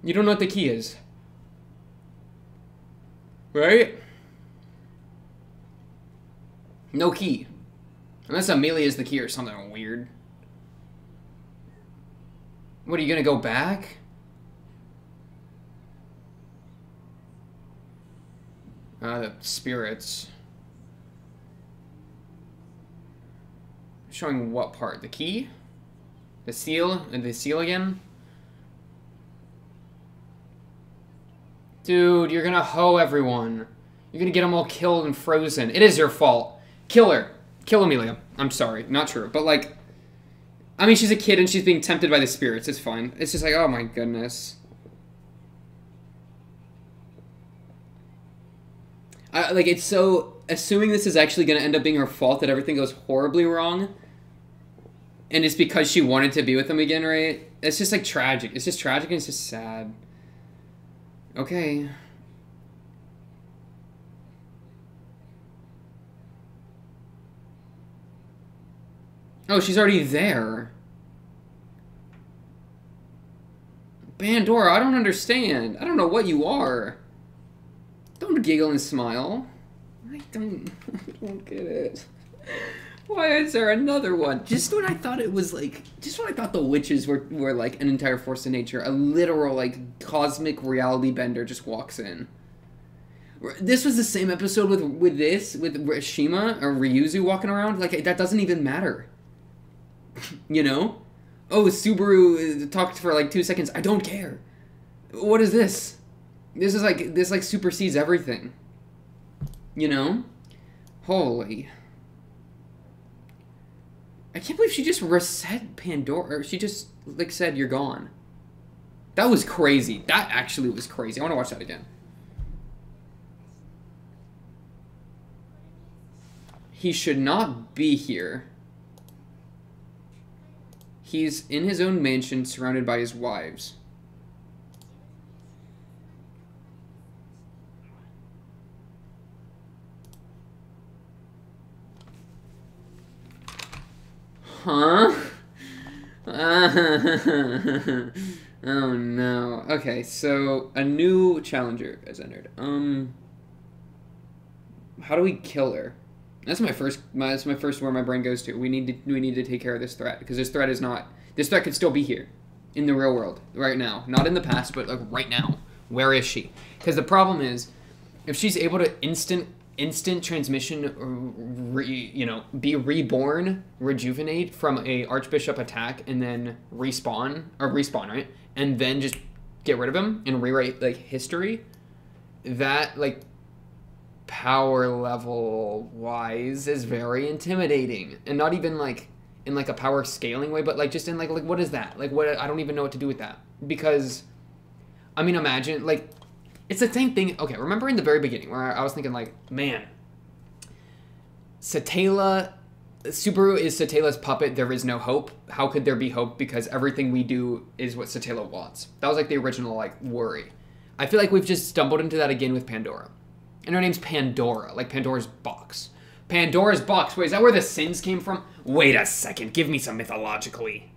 You don't know what the key is. Right? No key. Unless Amelia is the key or something weird. What, are you gonna go back? The spirits. Showing what part? The key? The seal? And the seal again? Dude, you're gonna hoe everyone. You're gonna get them all killed and frozen. It is your fault. Kill her. Kill Amelia. I'm sorry. Not true. But, like, I mean, she's a kid and she's being tempted by the spirits. It's fine. It's just like, oh my goodness. Like, it's so... Assuming this is actually going to end up being her fault that everything goes horribly wrong. And it's because she wanted to be with him again, right? It's just, like, tragic. It's just tragic and it's just sad. Okay. Oh, she's already there. Pandora, I don't understand. I don't know what you are. Don't giggle and smile. I don't get it. Why is there another one? Just when I thought it was like, just when I thought the witches were like an entire force of nature, a literal like cosmic reality bender just walks in. This was the same episode with Shima or Ryuzu walking around. Like, that doesn't even matter. You know? Oh, Subaru talked for like 2 seconds. I don't care. What is this? This like supersedes everything. You know? Holy. I can't believe she just reset Pandora. Or she just, like, said, you're gone. That was crazy. That actually was crazy. I want to watch that again. He should not be here. He's in his own mansion, surrounded by his wives. Huh? Oh no. Okay, so a new challenger has entered. How do we kill her? That's my first where my brain goes to. We need to take care of this threat, because this threat could still be here in the real world right now. Not in the past, but like right now. Where is she? Because the problem is, if she's able to instant transmission, be reborn, rejuvenate from a Archbishop attack, and then respawn, right? And then just get rid of him and rewrite, like, history, that, like, power level wise is very intimidating. And not even, like, in, like, a power scaling way, but, like, just in, like what is that? Like, what? I don't even know what to do with that. Because, I mean, imagine, like, it's the same thing. Okay, remember in the very beginning where I was thinking, like, man, Subaru is Satela's puppet. There is no hope. How could there be hope? Because everything we do is what Satela wants. That was like the original, like, worry. I feel like we've just stumbled into that again with Pandora. And her name's Pandora, like Pandora's box. Pandora's box. Wait, is that where the sins came from? Wait a second. Give me some mythologically.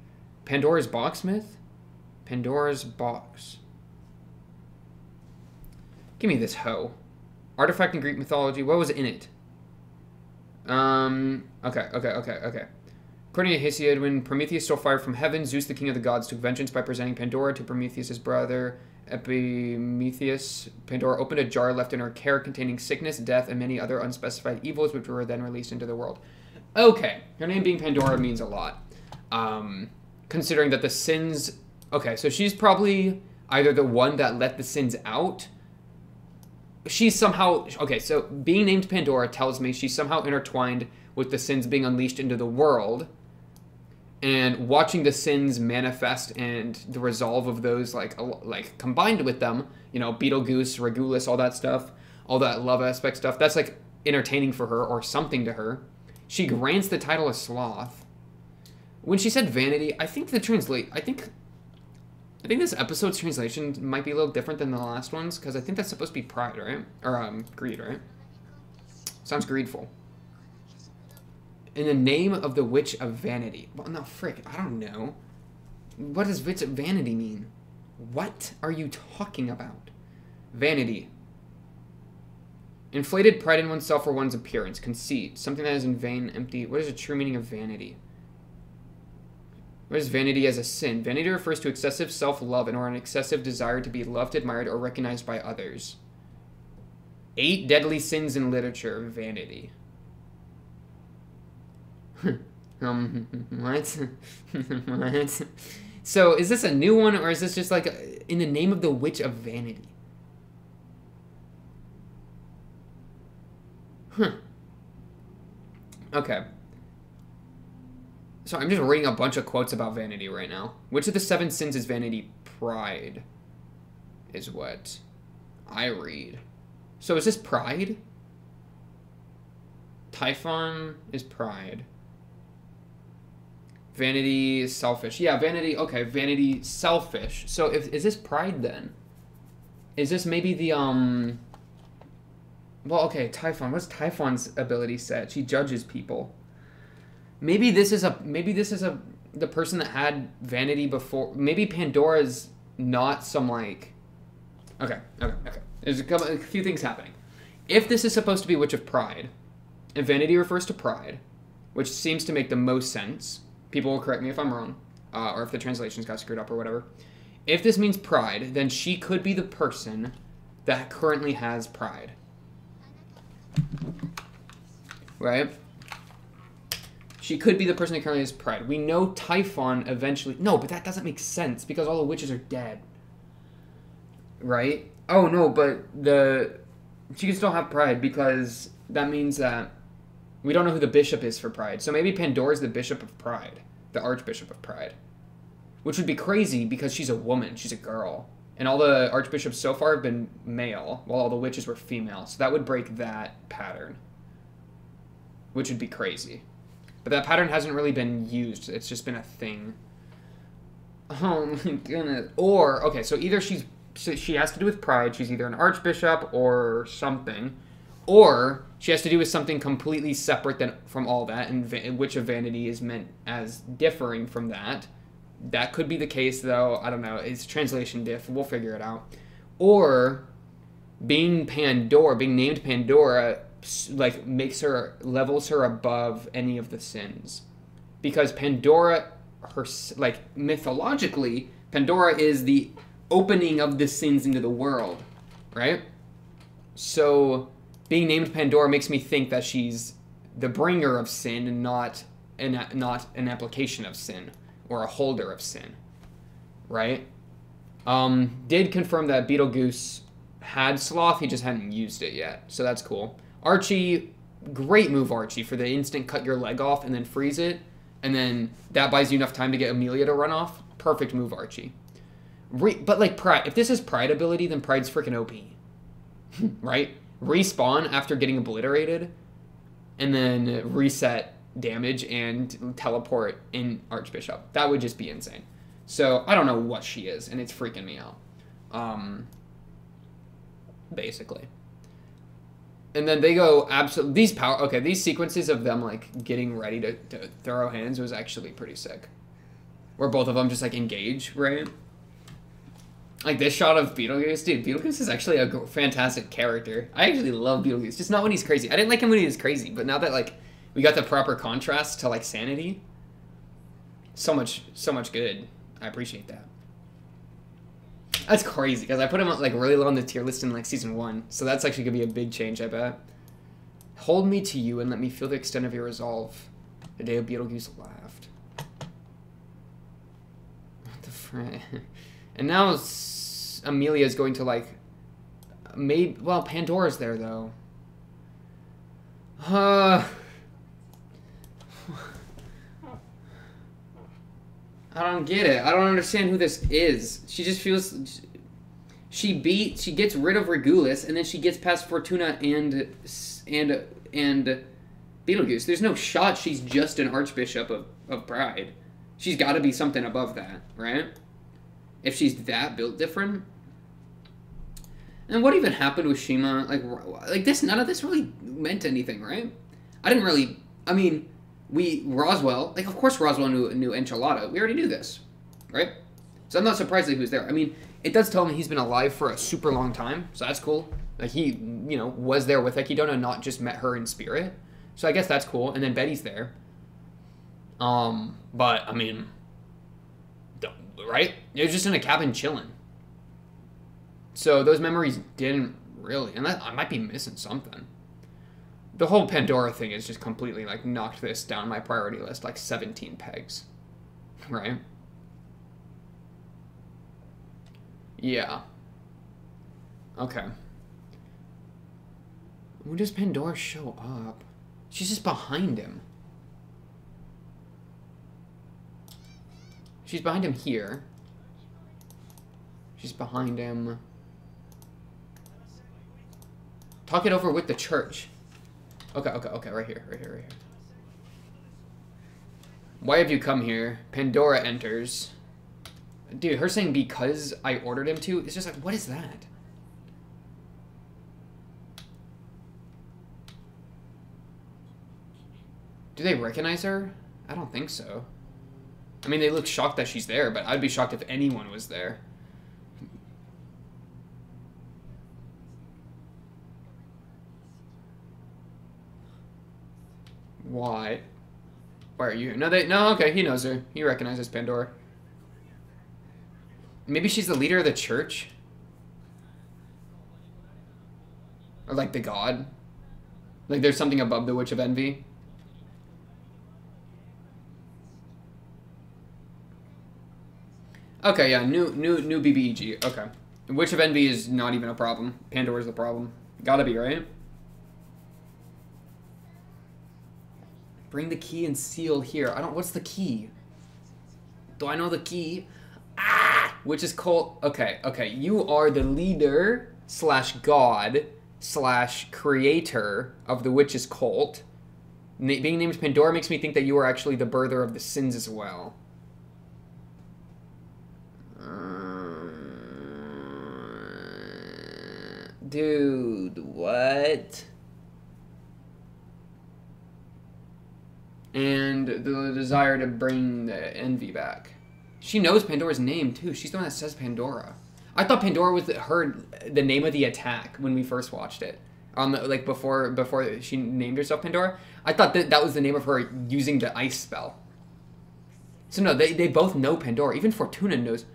Pandora's box myth? Pandora's box. Give me this hoe. Artifact in Greek mythology. What was in it? Okay. According to Hesiod, when Prometheus stole fire from heaven, Zeus, the king of the gods, took vengeance by presenting Pandora to Prometheus' brother, Epimetheus. Pandora opened a jar left in her care containing sickness, death, and many other unspecified evils, which were then released into the world. Okay. Her name being Pandora means a lot. Considering that the sins... Okay, so she's probably either the one that let the sins out... She's somehow... Okay, so being named Pandora tells me she's somehow intertwined with the sins being unleashed into the world. And watching the sins manifest and the resolve of those, like combined with them, you know, Beetlejuice, Regulus, all that stuff, all that love aspect stuff, that's, like, entertaining for her or something to her. She grants the title of Sloth. When she said vanity, I think I think this episode's translation might be a little different than the last one's, because I think that's supposed to be pride, right? Or, greed, right? Sounds greedful. In the name of the witch of vanity. Well, no, frick, I don't know. What does witch of vanity mean? What are you talking about? Vanity. Inflated pride in oneself or one's appearance. Conceit. Something that is in vain, empty. What is the true meaning of vanity? What is vanity as a sin? Vanity refers to excessive self-love and or an excessive desire to be loved, admired, or recognized by others. 8 deadly sins in literature. Vanity. What? What? So, is this a new one, or is this just like in the name of the witch of vanity? Okay. So I'm just reading a bunch of quotes about vanity right now. Which of the 7 sins is vanity? Pride is what I read. So is this pride? Typhon is pride. Vanity is selfish. Yeah, vanity, okay, vanity, selfish. So is this pride then? Is this maybe the, well, okay, Typhon. What's Typhon's ability set? She judges people. Maybe this is the person that had vanity before. Maybe Pandora's not some, like... Okay. There's a few things happening. If this is supposed to be Witch of Pride, and vanity refers to pride, which seems to make the most sense. People will correct me if I'm wrong, or if the translations got screwed up or whatever. If this means pride, then she could be the person that currently has pride. Right? She could be the person that currently has pride. We know Typhon eventually... No, but that doesn't make sense because all the witches are dead. Right? Oh, no, but she can still have pride because that means that we don't know who the bishop is for pride. So maybe Pandora's the bishop of pride. The archbishop of pride. Which would be crazy because she's a woman. She's a girl. And all the archbishops so far have been male, while all the witches were female. So that would break that pattern. Which would be crazy. But that pattern hasn't really been used. It's just been a thing. Oh my goodness. Or, okay, so either she has to do with pride. She's either an archbishop or something. Or she has to do with something completely separate from all that. And Witch of Vanity is meant as differing from that. That could be the case, though. I don't know. It's translation diff. We'll figure it out. Or being named Pandora, like, levels her above any of the sins. Because Pandora, mythologically, Pandora is the opening of the sins into the world, right? So, being named Pandora makes me think that she's the bringer of sin and not an application of sin or a holder of sin, right? Did confirm that Beetlejuice had Sloth, he just hadn't used it yet, so that's cool. Archie, great move, Archie, for the instant cut your leg off and then freeze it, and then that buys you enough time to get Amelia to run off. Perfect move, Archie. But, like, Pride, if this is Pride ability, then Pride's freaking OP. Right? Respawn after getting obliterated, and then reset damage and teleport in Archbishop. That would just be insane. So, I don't know what she is, and it's freaking me out. Basically. And then they go absolutely... These sequences of them, like, getting ready to throw hands was actually pretty sick. Where both of them just, like, engage, right? Like, this shot of Beetlejuice. Dude, Beetlejuice is actually a fantastic character. I actually love Beetlejuice. Just not when he's crazy. I didn't like him when he was crazy, but now that, like, we got the proper contrast to, like, sanity, so much good. I appreciate that. That's crazy, because I put him, like, really low on the tier list in, like, Season 1. So that's actually going to be a big change, I bet. Hold me to you and let me feel the extent of your resolve. The day of Beetlejuice laughed. What the frick? And now Amelia's going to, like... Well, Pandora's there, though. I don't get it. I don't understand who this is. She just feels... She gets rid of Regulus, and then she gets past Fortuna and Beetlejuice. There's no shot she's just an Archbishop of Pride. She's got to be something above that, right? If she's that built different. And what even happened with Shima? Like this, none of this really meant anything, right? I didn't really, I mean, Roswell, like, of course Roswell knew Enchilada. We already knew this, right? So I'm not surprised that he was there. I mean, it does tell me he's been alive for a super long time, so that's cool. Like, he, you know, was there with Ekidona, not just met her in spirit. So I guess that's cool. And then Betty's there. But, I mean, right? It was just in a cabin chilling. So those memories didn't really, and I might be missing something. The whole Pandora thing is just completely, like, knocked this down my priority list, like 17 pegs. Right? Yeah. Okay. When does Pandora show up? She's just behind him. She's behind him here. She's behind him. Talk it over with the church. Okay, right here. Why have you come here? Pandora enters. Dude, her saying because I ordered him to, it's just like, what is that? Do they recognize her? I don't think so. I mean, they look shocked that she's there, but I'd be shocked if anyone was there. Why? Why are you here? No, okay, he knows her. He recognizes Pandora. Maybe she's the leader of the church? Or like the god? Like there's something above the Witch of Envy? Okay, yeah, new BBEG. Okay. Witch of Envy is not even a problem. Pandora's the problem. Gotta be, right? Bring the key and seal here. What's the key? Do I know the key? Ah! Which is cult. Okay. You are the leader / god / creator of the witch's cult. Being named Pandora makes me think that you are actually the birther of the sins as well. Dude, what? And the desire to bring the envy back. She knows Pandora's name, too. She's the one that says Pandora. I thought Pandora was the name of the attack when we first watched it. Like, before she named herself Pandora. I thought that was the name of her using the ice spell. So, no, they both know Pandora. Even Fortuna knows.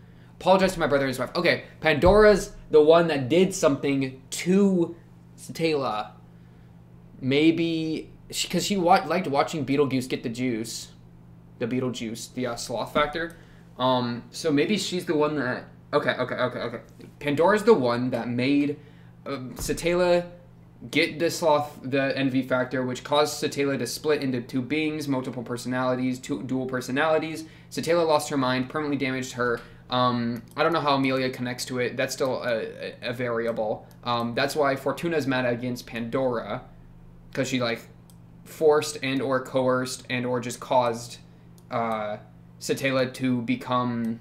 Apologize to my brother and his wife. Okay, Pandora's the one that did something to Satela. Maybe... Because she liked watching Beetlejuice get the juice. The Beetlejuice. The sloth factor. So maybe she's the one that... Okay. Pandora's the one that made Satela get the envy factor, which caused Satela to split into two beings, multiple personalities, dual personalities. Satela lost her mind, permanently damaged her. I don't know how Amelia connects to it. That's still a variable. That's why Fortuna's mad against Pandora. Because she, like, forced and or coerced and or just caused Satela to become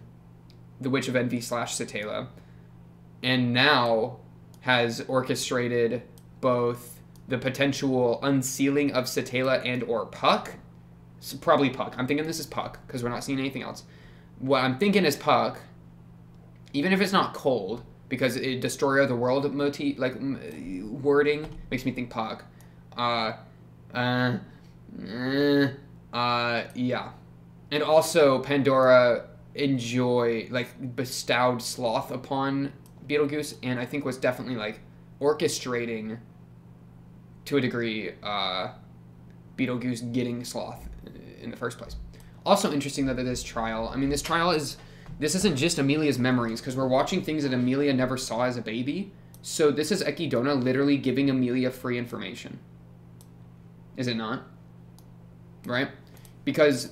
the Witch of Envy / Satela. And now has orchestrated both the potential unsealing of Satela and or Puck. So probably Puck. I'm thinking this is Puck, because we're not seeing anything else. What I'm thinking is Puck, even if it's not cold, because it Destroyer of the World motif, like, wording, makes me think Puck. Yeah. And also, Pandora bestowed sloth upon Beetlejuice, and I think was definitely, like, orchestrating, to a degree, Beetlejuice getting sloth in the first place. Also interesting that this trial, this isn't just Amelia's memories, because we're watching things that Amelia never saw as a baby, so this is Ekidona literally giving Amelia free information. Is it not? Right? Because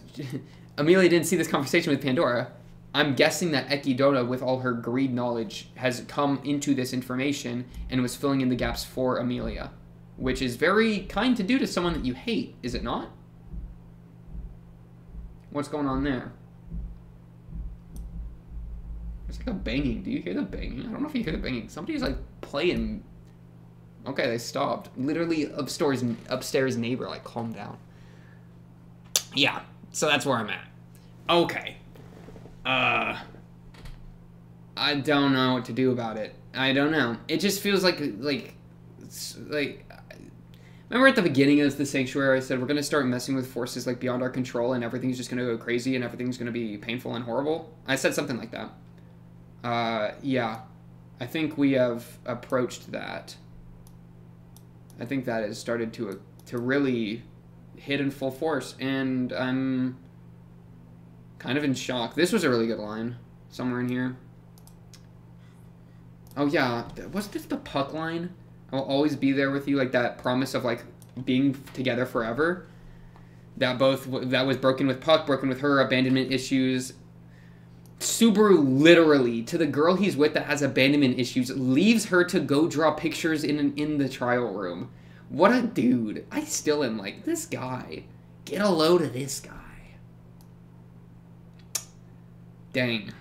Amelia didn't see this conversation with Pandora. I'm guessing that Ekidona, with all her greed knowledge, has come into this information and was filling in the gaps for Amelia. Which is very kind to do to someone that you hate, is it not? What's going on there? There's like a banging. Do you hear the banging? I don't know if you hear the banging. Somebody's like playing. Okay, they stopped. Literally upstairs neighbor, like, calm down. Yeah, so that's where I'm at. Okay. I don't know what to do about it. I don't know. It just feels like remember at the beginning of the Sanctuary I said we're going to start messing with forces like beyond our control and everything's just going to go crazy and everything's going to be painful and horrible? I said something like that. Yeah. I think we have approached that. I think that has started to really hit in full force, and I'm kind of in shock. This was a really good line. Somewhere in here. Oh, yeah. Was this the Puck line? I will always be there with you, like that promise of, like, being together forever. That was broken with Puck, broken with her, abandonment issues. Subaru literally, to the girl he's with that has abandonment issues, leaves her to go draw pictures in the trial room. What a dude. I still am like, this guy. Get a load of this guy. Dang.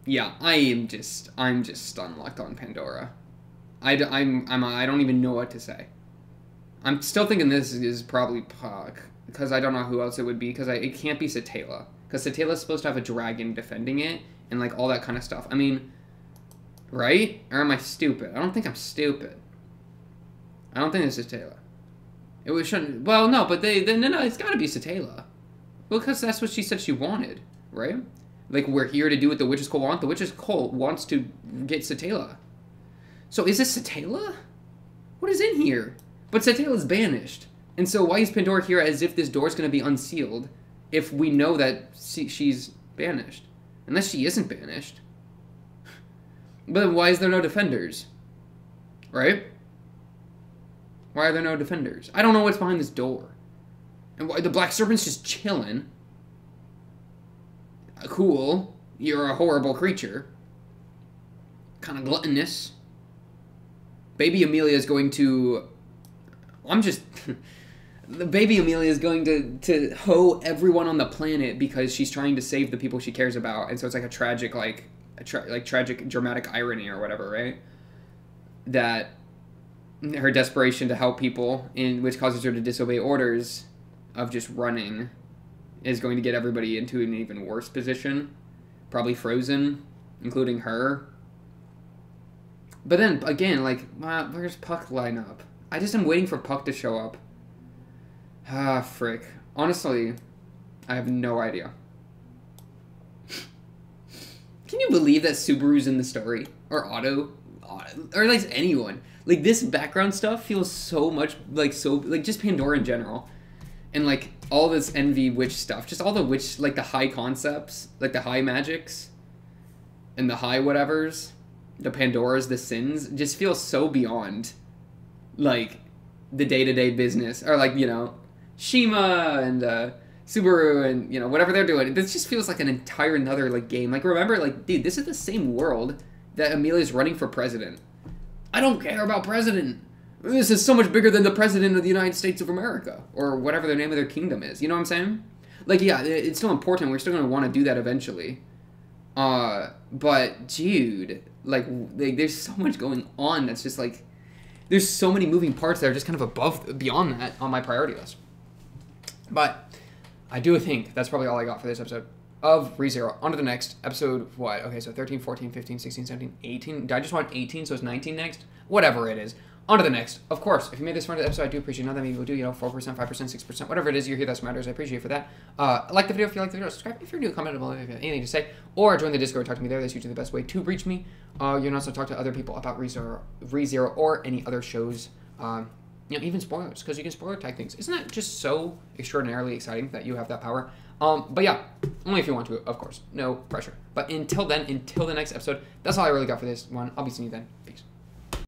Yeah, I'm just unlocked on Pandora. I don't even know what to say. I'm still thinking this is probably Puck, because I don't know who else it would be, because it can't be Satela. Because Satela's supposed to have a dragon defending it, and, like, all that kind of stuff. I mean, right? Or am I stupid? I don't think I'm stupid. I don't think this is Satela. It shouldn't... Well, no, but no, it's gotta be Satela. Well, because that's what she said she wanted, right? Like, we're here to do what the Witch's Cult want. The Witch's Cult wants to get Satela. So, is this Satela? What is in here? But Satela's banished. And so, why is Pandora here as if this door's gonna be unsealed if we know that she's banished? Unless she isn't banished. But then why is there no defenders? Right? Why are there no defenders? I don't know what's behind this door. And why the Black Serpent's just chilling. Cool. You're a horrible creature. Kind of gluttonous. Baby Amelia is going to... I'm just... The baby Amelia is going to hoe everyone on the planet because she's trying to save the people she cares about. And so it's like a tragic, tragic, dramatic irony or whatever, right? That her desperation to help people, which causes her to disobey orders of just running, is going to get everybody into an even worse position. Probably frozen, including her. But then, again, like, where's Puck line up? I just am waiting for Puck to show up. Ah, frick. Honestly, I have no idea. Can you believe that Subaru's in the story? Or Otto? Or, like, anyone. Like, this background stuff feels so much, like, just Pandora in general. And, like, all this Envy witch stuff. Just all the witch, like, the high concepts. Like, the high magics. And the high whatevers. The Pandoras, the sins. Just feels so beyond, like, the day-to-day business. Or, like, you know... Shima and Subaru and, you know, whatever they're doing. This just feels like an entire another, like, game. Like, remember, like, dude, this is the same world that Amelia's running for president. I don't care about president. This is so much bigger than the president of the United States of America. Or whatever the name of their kingdom is. You know what I'm saying? Like, yeah, it's still important. We're still going to want to do that eventually. But, dude, like, there's so much going on that's just, like, there's so many moving parts that are just kind of beyond that on my priority list. But I do think that's probably all I got for this episode of ReZero. On to the next episode. What? Okay, so 13, 14, 15, 16, 17, 18. Did I just want 18, so it's 19 next? Whatever it is. On to the next. Of course, if you made this far into the episode, I do appreciate it. Not that many people do, you know, 4%, 5%, 6%, whatever it is you're here, that's matters. I appreciate you for that. Like the video if you like the video. Subscribe if you're new. Comment below if you have anything to say. Or join the Discord. Talk to me there. That's usually the best way to reach me. You can also talk to other people about ReZero or any other shows. You know, even spoilers, because you can spoiler tag things. Isn't that just so extraordinarily exciting that you have that power? But yeah, only if you want to, of course. No pressure. But until then, until the next episode, that's all I really got for this one. I'll be seeing you then. Peace.